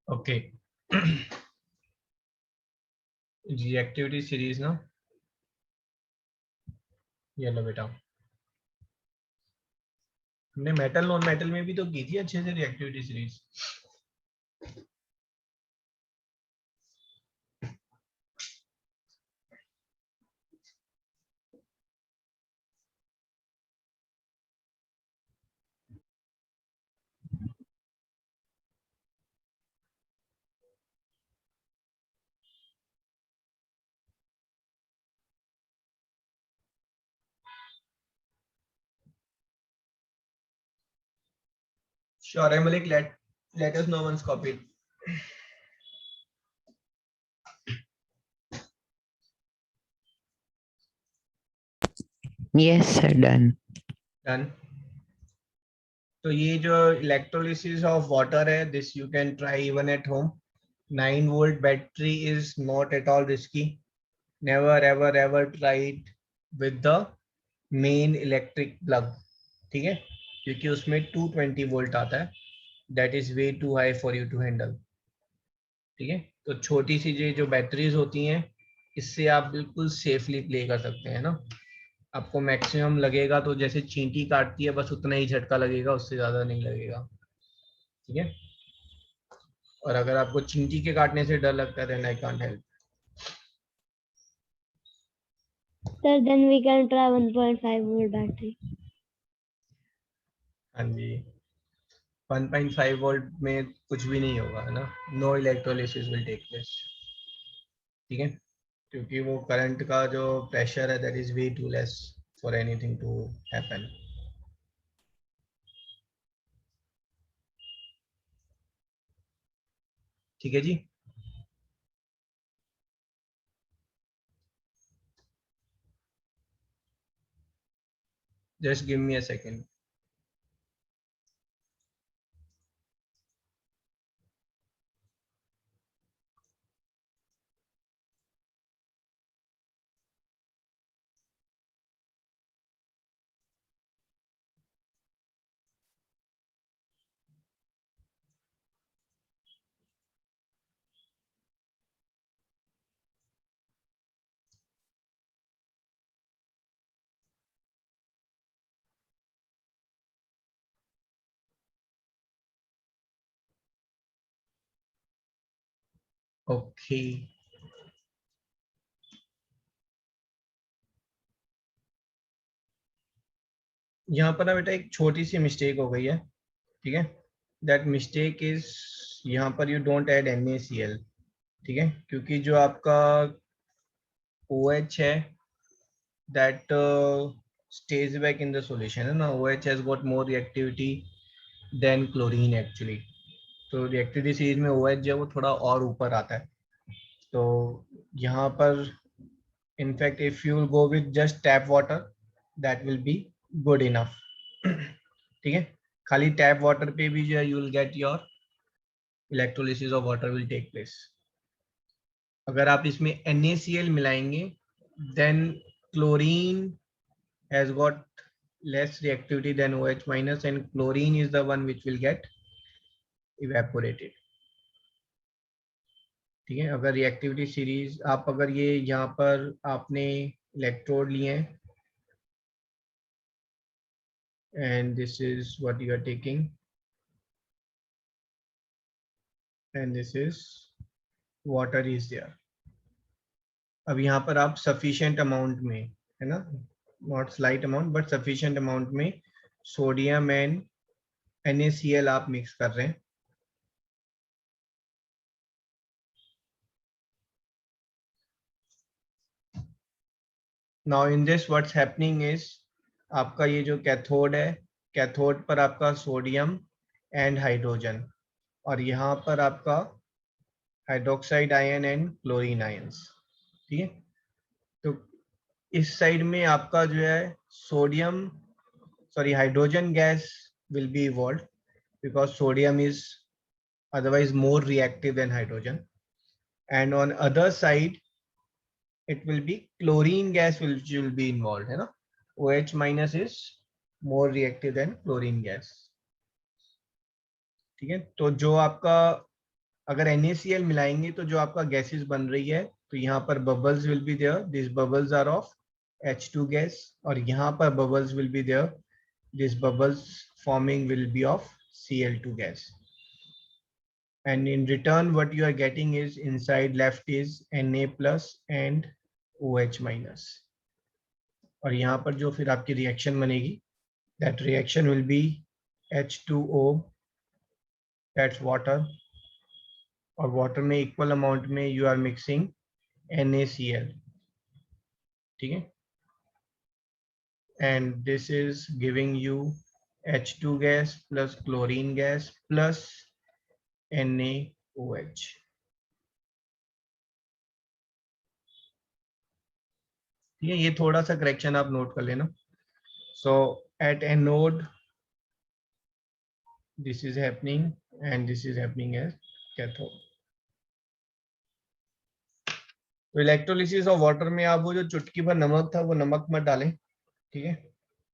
ओके। रिएक्टिविटी सीरीज ना, ये लो बेटा, हमने मेटल नॉन मेटल में भी तो की थी अच्छे से reactivity series. Sure, Malik, let us know once copied. Yes, sir. Done. Done. तो ये जो इलेक्ट्रोलिसिस ऑफ वाटर है, this you can try even at home. 9 volt battery is not at all risky, never ever ever try it with the main electric plug, ठीक है, क्योंकि उसमें 220 volt आता है, that is way too high for you to handle, ठीक है। तो छोटी सी जो बैटरीज होती हैं, इससे आप बिल्कुल सेफली प्ले कर सकते हैं ना। आपको मैक्सिमम लगेगा तो जैसे चींटी काटती है बस उतना ही झटका लगेगा, उससे ज्यादा नहीं लगेगा, ठीक है। और अगर आपको चींटी के काटने से डर लगता है then I can't help. Sir, then we can try 1.5 volt battery. हाँ जी, 1.5 वोल्ट में कुछ भी नहीं होगा, है ना, no electrolysis will take place, ठीक है, क्योंकि वो करंट का जो प्रेशर है that is way too less for anything to happen. ठीक है जी। Just give me a second. Okay, यहाँ पर ना बेटा एक छोटी सी मिस्टेक हो गई है, ठीक है। दैट मिस्टेक इज, यहाँ पर यू डोंट ऐड NaCl, ठीक है, क्योंकि जो आपका OH है that stays back in the solution है ना, OH has got more reactivity than chlorine actually, तो रिएक्टिविटी सीरीज में OH जो है वो थोड़ा और ऊपर आता है। तो यहाँ पर in fact if you go with just tap water that will be good enough, ठीक है। खाली टैप वाटर पे भी जो है you will get your electrolysis of water will take place. अगर आप इसमें NaCl मिलाएंगे then chlorine has got less reactivity than OH minus and chlorine is the one which will get evaporated, ठीक है। अगर रिएक्टिविटी सीरीज आप अगर ये यहाँ पर आपने इलेक्ट्रोड लिए हैं and this is what you are taking and this is water is there, अब यहाँ पर आप sufficient amount में है ना, not slight amount but sufficient amount में सोडियम एंड NaCl आप मिक्स कर रहे हैं। Now in this what's happening is आपका ये जो कैथोड है, कैथोड पर आपका सोडियम एंड हाइड्रोजन और यहाँ पर आपका hydroxide ion and chlorine ions, ठीक है। तो इस साइड में आपका जो है sodium sorry hydrogen gas will be evolve because sodium is otherwise more reactive than hydrogen, and on other side it will be chlorine gas which will be involved है ना, OH minus is more reactive than chlorine gas, ठीक है। तो जो आपका अगर NaCl मिलाएंगे तो जो आपका गैसेस बन रही है तो यहाँ पर bubbles will be there, this bubbles are of H2 gas और यहाँ पर bubbles will be there, this bubbles forming will be of Cl2 gas, and in return what you are getting is inside left is Na plus and OH minus, और यहाँ पर जो फिर आपकी reaction बनेगी that reaction will be H2O, that's water, और water में equal amount में यू आर मिक्सिंग NaCl, ठीक है, and this is giving you H2 gas plus chlorine gas plus NaOH, ठीक है। ये थोड़ा सा करेक्शन आप नोट कर लेना। So at anode this is happening and this is happening as cathode। तो इलेक्ट्रोलिसिस ऑफ वाटर में आप वो जो चुटकी भर नमक था वो नमक मत डालें, ठीक है,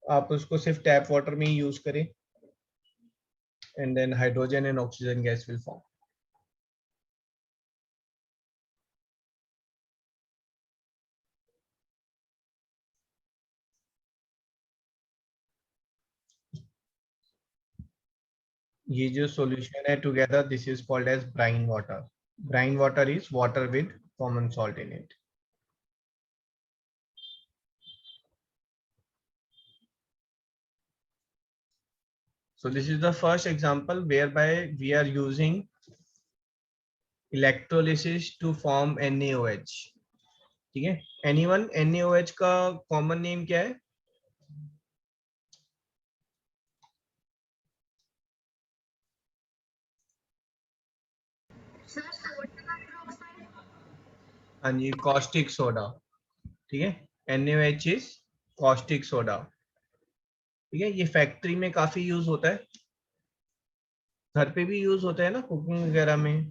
आप उसको सिर्फ टैप वाटर में ही यूज करें and then hydrogen and oxygen gas will form. ये जो सॉल्यूशन है together this is called as brine water. Brine water is water with common salt in it. So this is the first example whereby we are using electrolysis to form NaOH, ठीक है। Anyone NaOH का common name क्या है? हाँ जी, caustic soda, ठीक है। NaOH is caustic soda, ठीक है। ये फैक्ट्री में काफी यूज होता है, घर पे भी यूज होता है ना कुकिंग वगैरह में।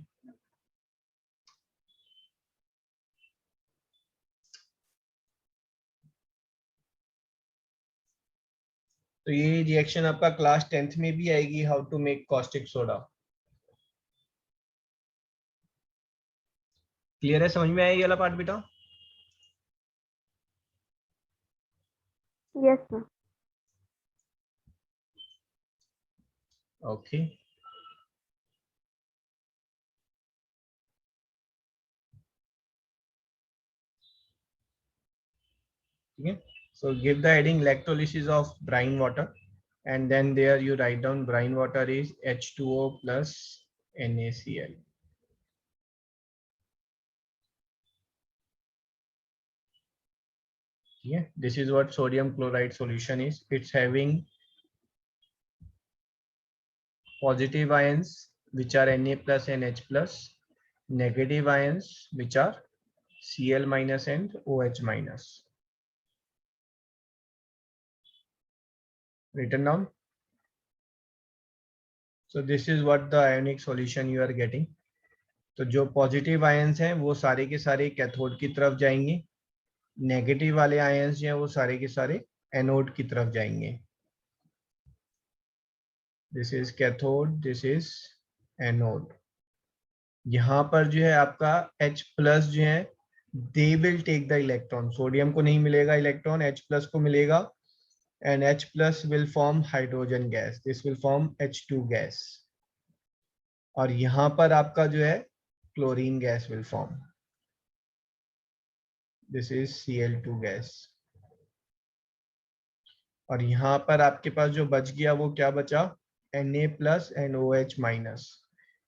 तो ये रिएक्शन आपका क्लास 10th में भी आएगी, how to make caustic soda. Clear है, समझ में आया ये वाला पार्ट बेटा? Yes sir. ओके ठीक है. So give the heading electrolysis of brine water, and then there you write down brine water is H2O plus NaCl. Yeah, this is what sodium chloride solution is. It's having positive ions which are Na plus and H plus, negative ions which are Cl minus and OH minus. Written down. So this is what the ionic solution you are getting. तो जो positive ions हैं वो सारे के सारे cathode की तरफ जाएंगे, नेगेटिव वाले आयंस जो हैं वो सारे के सारे एनोड की तरफ जाएंगे. This is cathode, this is anode. यहाँ पर जो है आपका H प्लस जो है they will take the electron. Sodium को नहीं मिलेगा इलेक्ट्रॉन, H प्लस को मिलेगा, and H plus will form hydrogen gas. This will form H2 gas. और यहाँ पर आपका जो है chlorine gas will form. This is Cl2 gas. और यहाँ पर आपके पास जो बच गया वो क्या बचा? Na plus and OH minus.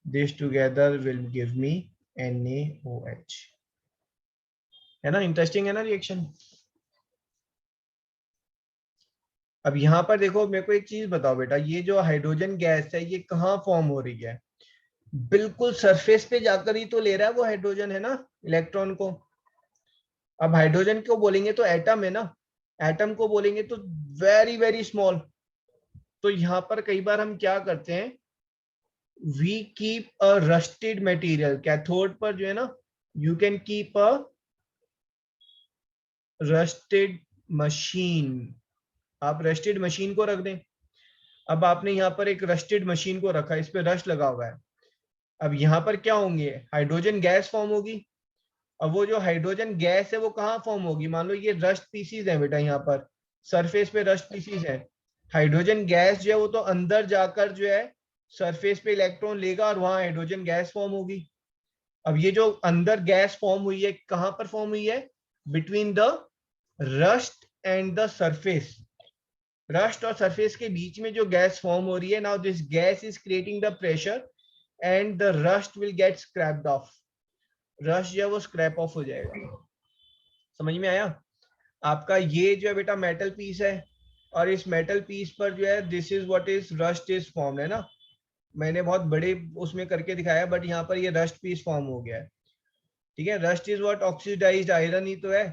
This together will give me NaOH. है ना, इंटरेस्टिंग है ना रिएक्शन. अब यहाँ पर देखो, मेरे को एक चीज बताओ बेटा, ये जो हाइड्रोजन गैस है ये कहाँ फॉर्म हो रही है? बिल्कुल सरफेस पे जाकर ही तो ले रहा है वो हाइड्रोजन, है ना, इलेक्ट्रॉन को. अब हाइड्रोजन को बोलेंगे तो एटम है ना, एटम को बोलेंगे तो वेरी वेरी स्मॉल. तो यहाँ पर कई बार हम क्या करते हैं, we keep a rusted material. Cathode पर जो है ना, you can keep a rusted machine. आप रस्टेड मशीन को रख दें. अब आपने यहाँ पर एक रस्टेड मशीन को रखा, इस पे रस्ट लगा हुआ है. अब यहाँ पर क्या होंगे, हाइड्रोजन गैस फॉर्म होगी. अब वो जो हाइड्रोजन गैस है वो कहाँ फॉर्म होगी? मान लो ये रस्ट पीसीज है बेटा, यहाँ पर सरफेस पे रस्ट पीसीज है. हाइड्रोजन गैस जो है वो तो अंदर जाकर जो है सरफेस पे इलेक्ट्रॉन लेगा और वहां हाइड्रोजन गैस फॉर्म होगी. अब ये जो अंदर गैस फॉर्म हुई है कहाँ पर फॉर्म हुई है? Between the rust and the surface. Rust और सरफेस के बीच में जो गैस फॉर्म हो रही है, now this gas is creating the pressure and the rust will get scraped of. Rust जो है वो स्क्रैप ऑफ हो जाएगा. समझ में आया? आपका ये जो है बेटा मेटल पीस है, और इस मेटल पीस पर जो है this is what is rust is form, है ना. मैंने बहुत बड़े उसमें करके दिखाया, बट यहाँ पर ये रस्ट पीस फॉर्म हो गया है. ठीक है, rust is what oxidized iron ही तो है,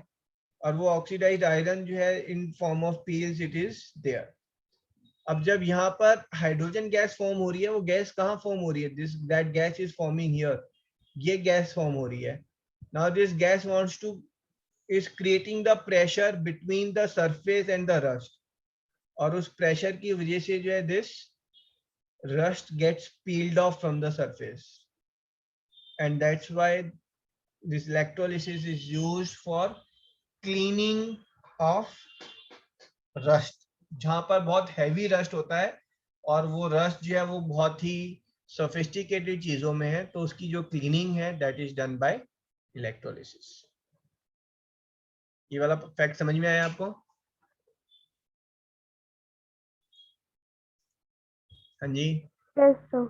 और वो ऑक्सीडाइज्ड आयरन जो है in form of peels it is there. अब जब यहाँ पर हाइड्रोजन गैस फॉर्म हो रही है, वो गैस कहाँ फॉर्म हो रही है? This that gas is forming here. ये गैस फॉर्म हो रही है. Now this gas wants two is creating the pressure between the surface and the rust, और उस प्रेशर की वजह से जो है this rust gets peeled off from the surface, and that's why this electrolysis is used for cleaning of rust. जहां पर बहुत हैवी रस्ट होता है और वो रस्ट जो है वो बहुत ही सोफिस्टिकेटेड चीजों में है, तो उसकी जो क्लीनिंग है that is done by electrolysis. ये वाला फैक्ट समझ में आया आपको? हाँ जी. Yes sir.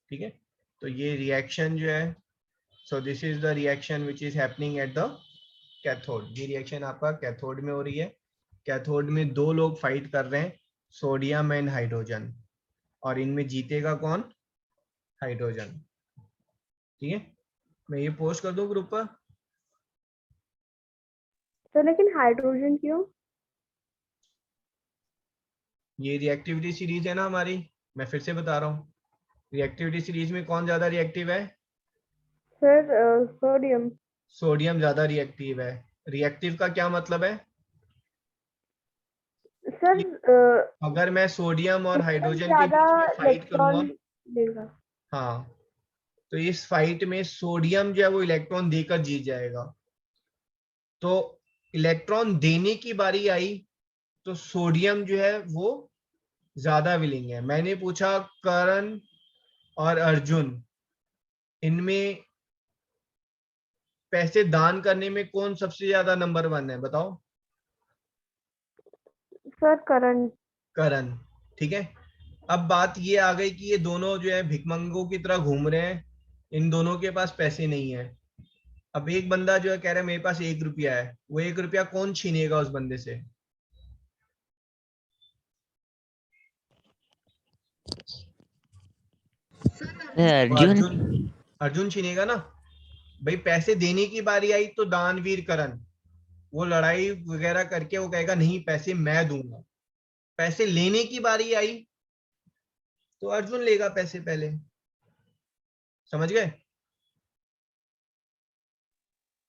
ठीक है, तो ये रिएक्शन जो है, so this is the reaction which is happening at the cathode. ये रिएक्शन आपका कैथोड में हो रही है. कैथोड में दो लोग फाइट कर रहे हैं, सोडियम एंड हाइड्रोजन, और इनमें जीतेगा कौन? हाइड्रोजन. ठीक है, मैं ये पोस्ट कर दूं ग्रुप पर. तो लेकिन हाइड्रोजन क्यों? ये रिएक्टिविटी सीरीज है ना हमारी, मैं फिर से बता रहा हूँ. रिएक्टिविटी सीरीज में कौन ज्यादा रिएक्टिव है? Sir sodium. सोडियम ज्यादा रिएक्टिव है. रिएक्टिव का क्या मतलब है? सर अगर मैं सोडियम और हाइड्रोजन के ज्यादा बीच में फाइट करूंगा, इलेक्ट्रॉन देगा. हाँ, तो इस फाइट में सोडियम जो है वो इलेक्ट्रॉन देकर जीत जाएगा. तो इलेक्ट्रॉन देने की बारी आई तो सोडियम जो है वो ज्यादा विलिंग है। मैंने पूछा करण और अर्जुन, इनमें पैसे दान करने में कौन सबसे ज्यादा नंबर 1 है, बताओ। सर करण। करण, ठीक है। अब बात ये आ गई कि ये दोनों जो है भिखमंगों की तरह घूम रहे हैं, इन दोनों के पास पैसे नहीं है। अब एक बंदा जो है कह रहा है मेरे पास 1 रुपया है, वो 1 रुपया कौन छीनेगा उस बंदे से? तो अर्जुन। अर्जुन, अर्जुन छीनेगा ना। भाई पैसे देने की बारी आई तो दानवीर करण, वो लड़ाई वगैरह करके वो कहेगा नहीं पैसे मैं दूंगा। पैसे लेने की बारी आई तो अर्जुन लेगा पैसे पहले। समझ गए?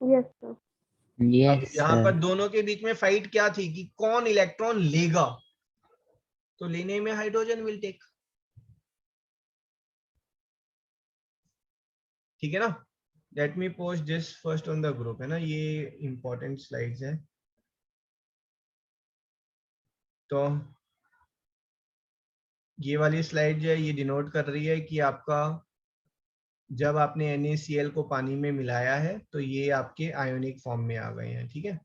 Yes sir. अब यस यहाँ पर सर। दोनों के बीच में फाइट क्या थी कि कौन इलेक्ट्रॉन लेगा, तो लेने में हाइड्रोजन विल टेक। ठीक है ना। Let me post this first on the group, है ना, ये इंपॉर्टेंट स्लाइड्स है। तो ये वाली स्लाइड जो है ये डिनोट कर रही है कि आपका जब आपने NaCl को पानी में मिलाया है तो ये आपके आयोनिक फॉर्म में आ गए हैं। ठीक है।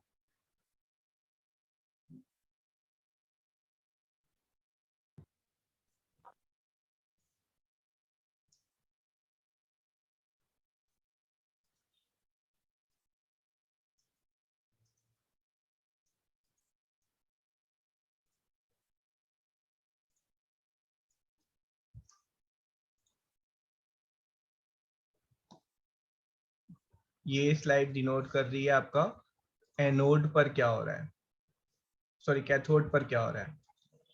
ये स्लाइड डिनोट कर रही है आपका एनोड पर क्या हो रहा है, सॉरी कैथोड पर क्या हो रहा है।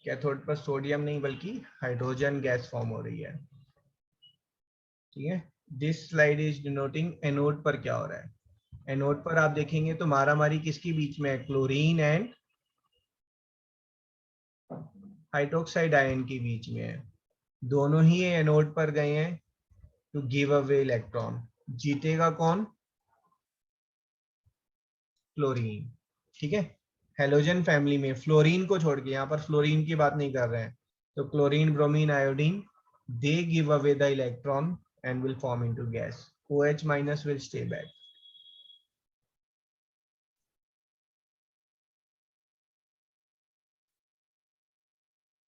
कैथोड पर सोडियम नहीं बल्कि हाइड्रोजन गैस फॉर्म हो रही है। ठीक है। This slide is denoting anode पर क्या हो रहा है। एनोड पर आप देखेंगे तो मारामारी किसके बीच में है, क्लोरीन एंड हाइड्रोक्साइड आयन के बीच में है। दोनों ही एनोड पर गए हैं टू गिव अवे इलेक्ट्रॉन। जीतेगा कौन? क्लोरीन। ठीक है। हेलोजन फैमिली में फ्लोरीन को छोड़ के, यहाँ पर फ्लोरीन की बात नहीं कर रहे हैं, तो chlorine, bromine, iodine, they give away the electron and will form into gas. OH minus will stay back.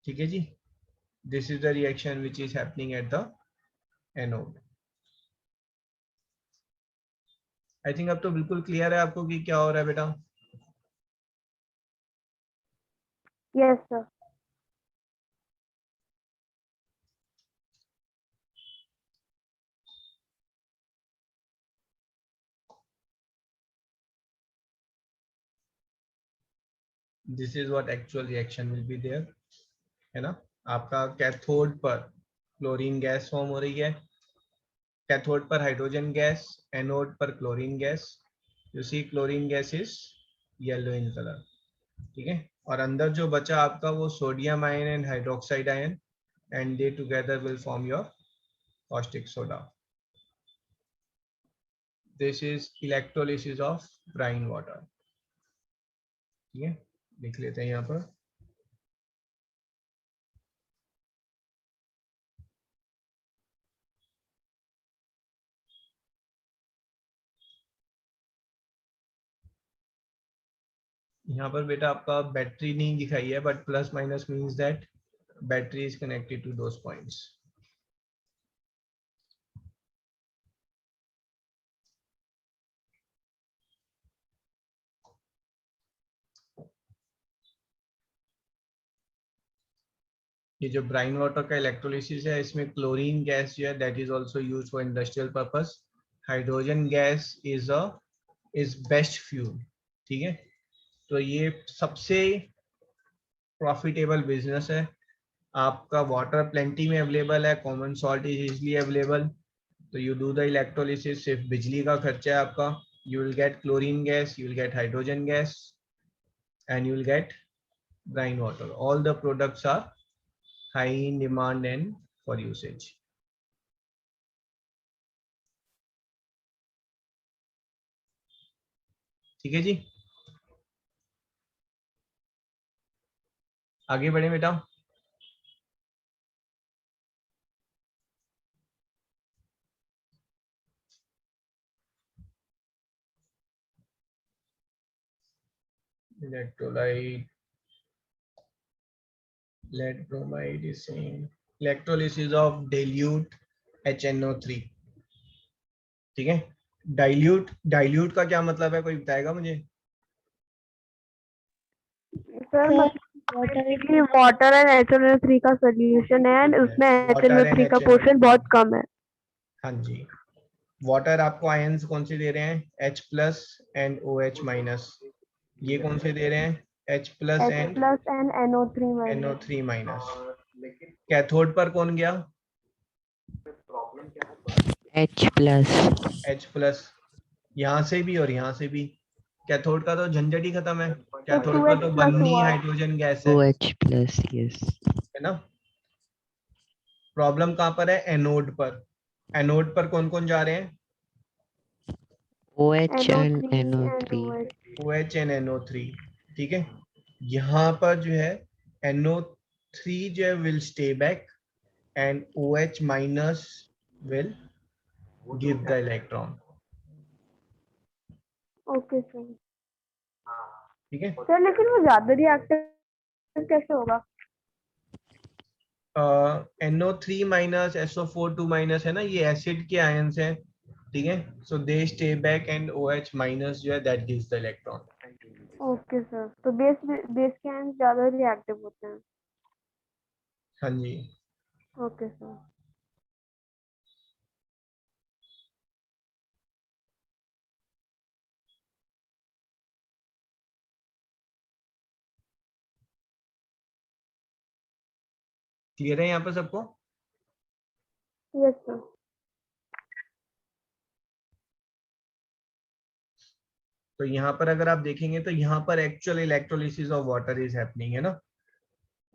ठीक है जी। This is the reaction which is happening at the anode. I think अब तो बिल्कुल क्लियर है आपको कि क्या हो रहा है बेटा। Yes sir. This is what actual reaction will be there, है ना। आपका कैथोड पर क्लोरीन गैस फॉर्म हो रही है, कैथोड पर हाइड्रोजन गैस, एनोड पर chlorine gas. You see chlorine gas is yellow in colour. ठीक है। और अंदर जो बचा आपका वो sodium ion and hydroxide ion, and they together will form your caustic soda. This is electrolysis of brine water. ठीक है, लिख लेते हैं यहाँ पर। यहाँ पर बेटा आपका बैटरी नहीं दिखाई है, but plus minus means that battery is connected to those points. ये जो ब्राइन वाटर का इलेक्ट्रोलिसिस है इसमें क्लोरीन गैस जो है that is also used for industrial purpose. Hydrogen gas is best fuel. ठीक है। तो ये सबसे प्रॉफिटेबल बिजनेस है। आपका वाटर प्लेंटी में अवेलेबल है, common salt is easily available, तो यू डू द इलेक्ट्रोलिसिस, सिर्फ बिजली का खर्चा है आपका। You will gate chlorine gas, you will gate hydrogen gas and you will gate brine water. All the products are high in demand and for usage. ठीक है जी। आगे बढ़े बेटा। Electrolyte, lead bromide is saying electrolysis of dilute HNO3। ठीक है, dilute का क्या मतलब है, कोई बताएगा मुझे? Sir basically water and HNO3 का सोल्यूशन है एंड उसमें Water and HNO3 का पोर्शन बहुत कम है। हाँ जी, वाटर आपको आयंस कौन से दे रहे हैं, H plus and OH minus. ये कौन से दे रहे हैं, H plus H and plus and NO3 NO3 minus. Cathode पर कौन गया, H plus. H प्लस, यहाँ से भी और यहाँ से भी। कैथोड का तो झंझट ही खत्म है, कैथोड का तो 2H+ बननी हुआ। हाइड्रोजन गैस है OH plus, yes. ना। प्रॉब्लम कहाँ पर है, एनोड पर। एनोड पर कौन कौन जा रहे हैं, OH and NO3 and NO3. OH। OH and NO3। ठीक है, यहाँ पर जो है NO3 जो है will stay back and OH minus will give the electron. Okay sir. ठीक है, सर लेकिन वो ज्यादा रिएक्टिव कैसे होगा? NO3 माइनस SO4 2 माइनस है ना, ये एसिड के आयंस हैं। ठीक है, so they stay back and OH minus जो है that gives the electron. Okay sir, तो बेस बेस के आयन ज्यादा रिएक्टिव होते हैं। हाँ जी, ओके सर। क्लियर है यहाँ पर सबको? Yes sir. तो यहाँ पर अगर आप देखेंगे तो यहाँ पर actual electrolysis of water is happening है ना।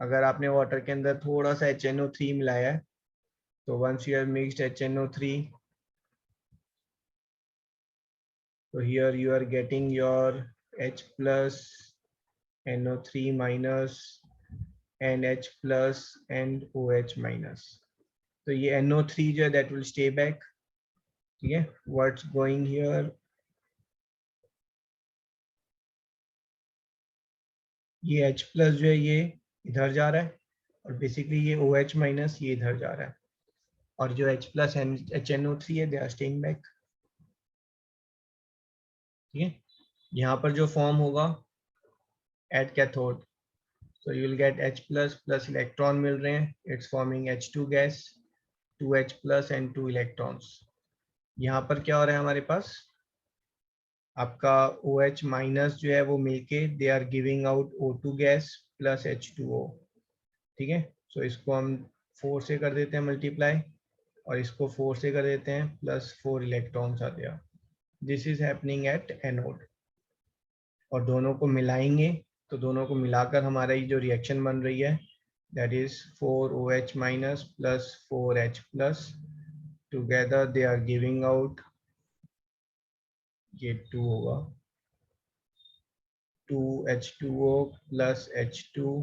अगर आपने वाटर के अंदर थोड़ा सा HNO3 मिलाया है, तो once you have mixed HNO3, so here you are getting your H plus NO3 minus and H plus and OH minus। तो ये NO3 जो है that will stay back। ठीक है, what's going here, ये H plus जो है ये इधर जा रहा है और बेसिकली ये OH माइनस ये इधर जा रहा है, और जो H plus and HNO3 है दे आर स्टेइंग बैक। ठीक है, यहाँ पर जो फॉर्म होगा at cathode, so you will get H plus plus electron मिल रहे हैं, it's forming H2 gas, 2H plus and 2 electrons. यहाँ पर क्या हो रहा है हमारे पास, आपका OH माइनस जो है वो मिलके they are giving out O2 gas plus H2O। ठीक है, सो इसको हम 4 से कर देते हैं मल्टीप्लाई, और इसको 4 से कर देते हैं प्लस 4 इलेक्ट्रॉन्स आते हैं। This is happening at anode, और दोनों को मिलाएंगे तो दोनों को मिलाकर हमारा ये जो रिएक्शन बन रही है that is 4OH minus plus 4H plus, together they are giving out, ये 2 होगा, 2H2O plus H2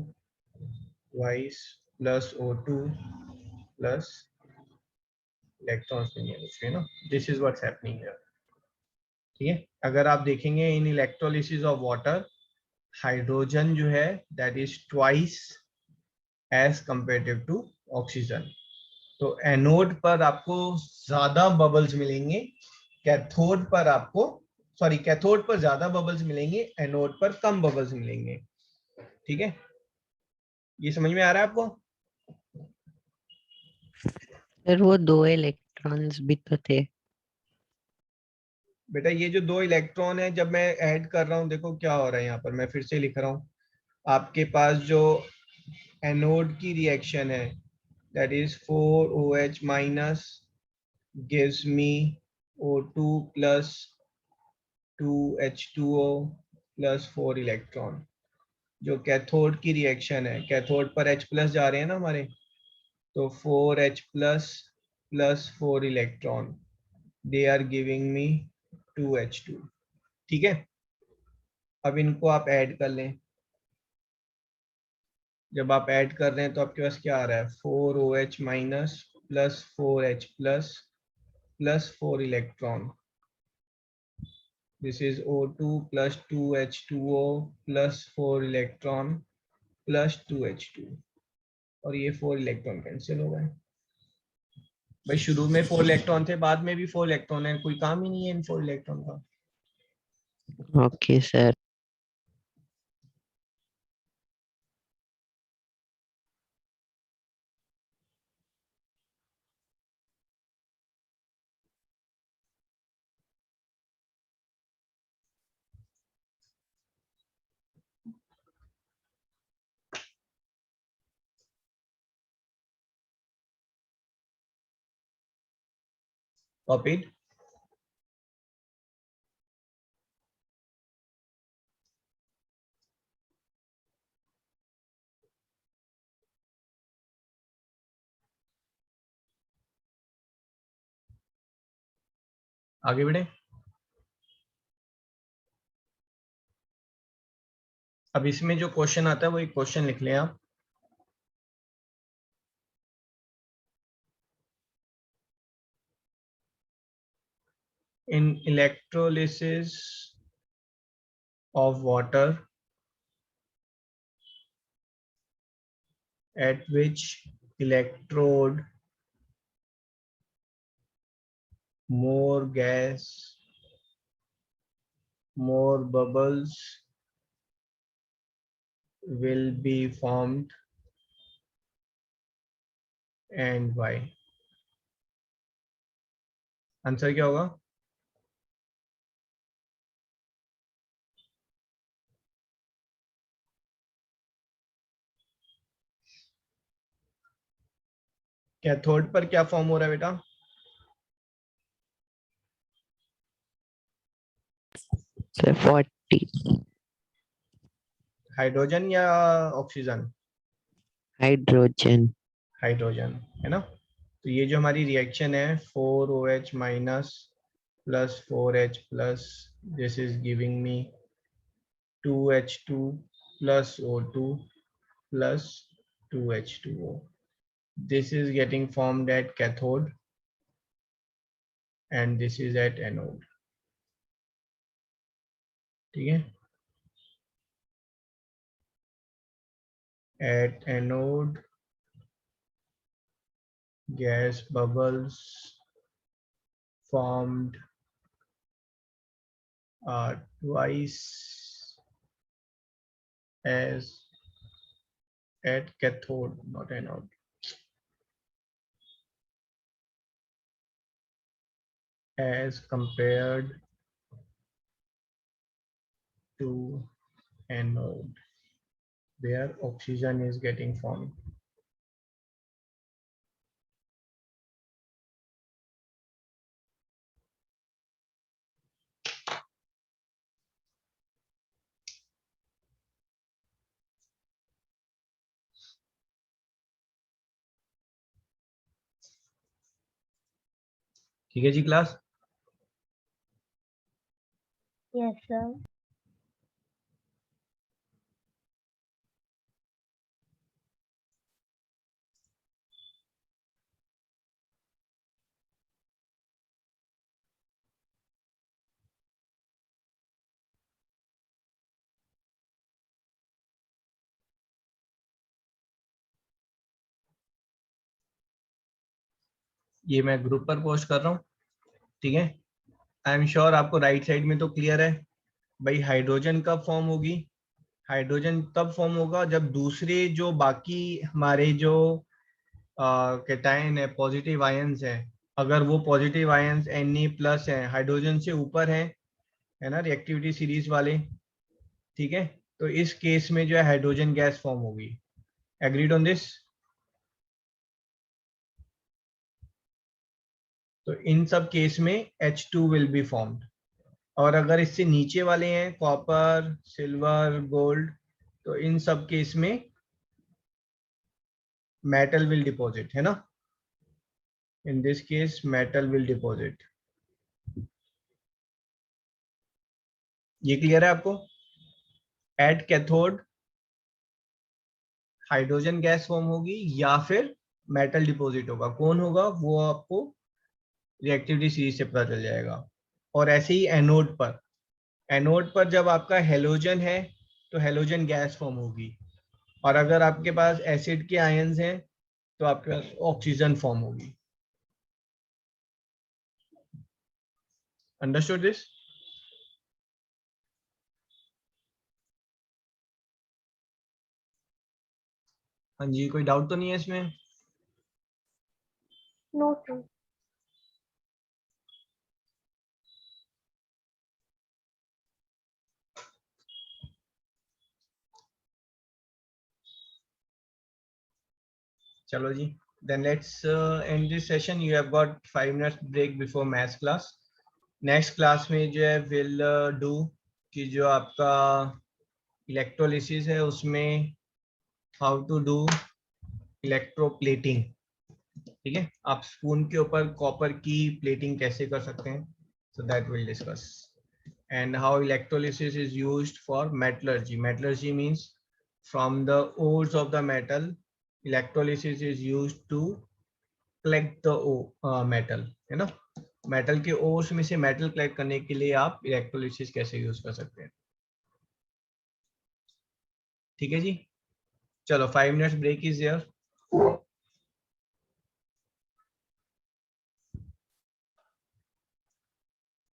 twice plus O2 plus electrons नहीं है उसके ना। This is what's happening here. ठीक है, अगर आप देखेंगे in electrolysis of water, hydrogen जो है that is twice as comparative to oxygen. तो एनोड पर आपको ज्यादा बबल्स मिलेंगे, कैथोड पर आपको कैथोड पर ज्यादा बबल्स मिलेंगे, एनोड पर कम बबल्स मिलेंगे। ठीक है, ये समझ में आ रहा है आपको? सर वो 2 इलेक्ट्रॉन्स भी तो थे। बेटा ये जो 2 इलेक्ट्रॉन है, जब मैं ऐड कर रहा हूँ देखो क्या हो रहा है, यहाँ पर मैं फिर से लिख रहा हूँ, आपके पास जो एनोड की रिएक्शन है that is 4OH minus gives me O2 plus 2H2O plus 4 electron. जो कैथोड की रिएक्शन है, कैथोड पर H प्लस जा रहे हैं ना हमारे, तो 4H plus plus 4 electron, they are giving me 2H2। ठीक है, अब इनको आप ऐड कर लें, जब आप ऐड कर रहे हैं तो आपके पास क्या आ रहा है, 4OH minus plus 4H plus plus 4 electron, this is O2 plus 2H2O plus 4 electron plus 2H2, और ये 4 इलेक्ट्रॉन कैंसिल हो गए। भाई शुरू में 4 इलेक्ट्रॉन थे, बाद में भी 4 इलेक्ट्रॉन है, कोई काम ही नहीं है इन 4 इलेक्ट्रॉन का। Okay, sir. कॉपीड। आगे बढ़े। अब इसमें जो क्वेश्चन आता है वो एक क्वेश्चन लिख लें आप। In electrolysis of water at which electrode more gas, more bubbles will be formed and why? Answer क्या होगा? कैथोड पर क्या फॉर्म हो रहा है बेटा? Sir, 40. हाइड्रोजन या ऑक्सीजन? Hydrogen. हाइड्रोजन, है ना। तो ये जो हमारी रिएक्शन है 4OH minus plus 4H plus, this is giving me 2H2 plus O2 plus 2H2O. This is getting formed at cathode and this is at anode. ठीक है, at anode gas bubbles formed are twice as at cathode, not anode. As compared to anode where oxygen is getting formed. ठीक है जी class. Yes, sir. ये मैं group पर post कर रहा हूँ, ठीक है। आई एम श्योर आपको राइट साइड में तो क्लियर है। भाई हाइड्रोजन कब फॉर्म होगी? हाइड्रोजन तब फॉर्म होगा जब दूसरे जो बाकी हमारे जो कैटायन है, पॉजिटिव आयंस है, अगर वो पॉजिटिव आयंस Na प्लस है, हाइड्रोजन से ऊपर है ना, रिएक्टिविटी सीरीज वाले, ठीक है। तो इस केस में जो है हाइड्रोजन गैस फॉर्म होगी। Agreed on this? तो इन सब केस में H2 विल बी फॉर्म्ड। और अगर इससे नीचे वाले हैं कॉपर, सिल्वर, गोल्ड, तो इन सब केस में मेटल विल डिपॉजिट, है ना। In this case metal will deposit. ये क्लियर है आपको? At cathode hydrogen gas form होगी या फिर मेटल डिपॉजिट होगा। कौन होगा वो आपको रिएक्टिविटी सीरीज से पता चल जाएगा। और ऐसे ही एनोड पर जब आपका हेलोजन है तो हेलोजन गैस फॉर्म होगी, और अगर आपके पास एसिड के आयंस हैं तो आपके पास ऑक्सीजन फॉर्म होगी। Understood this? हाँ जी, कोई डाउट तो नहीं है इसमें? No sir. चलो जी, then let's end this session. You have got 5 minutes break before maths class. Next class में जो है विल डू कि जो आपका इलेक्ट्रोलिसिस है उसमें हाउ टू डू इलेक्ट्रोप्लेटिंग। ठीक है, आप स्पून के ऊपर कॉपर की प्लेटिंग कैसे कर सकते हैं, so that will discuss. And how electrolysis is used for metallurgy. Metallurgy means from the ores of the metal electrolysis is used to collect the metal, है ना। मेटल के ओर्स में से मेटल कलेक्ट करने के लिए आप इलेक्ट्रोलिसिस कैसे यूज कर सकते हैं। ठीक है जी, चलो 5 मिनट्स ब्रेक इज देयर।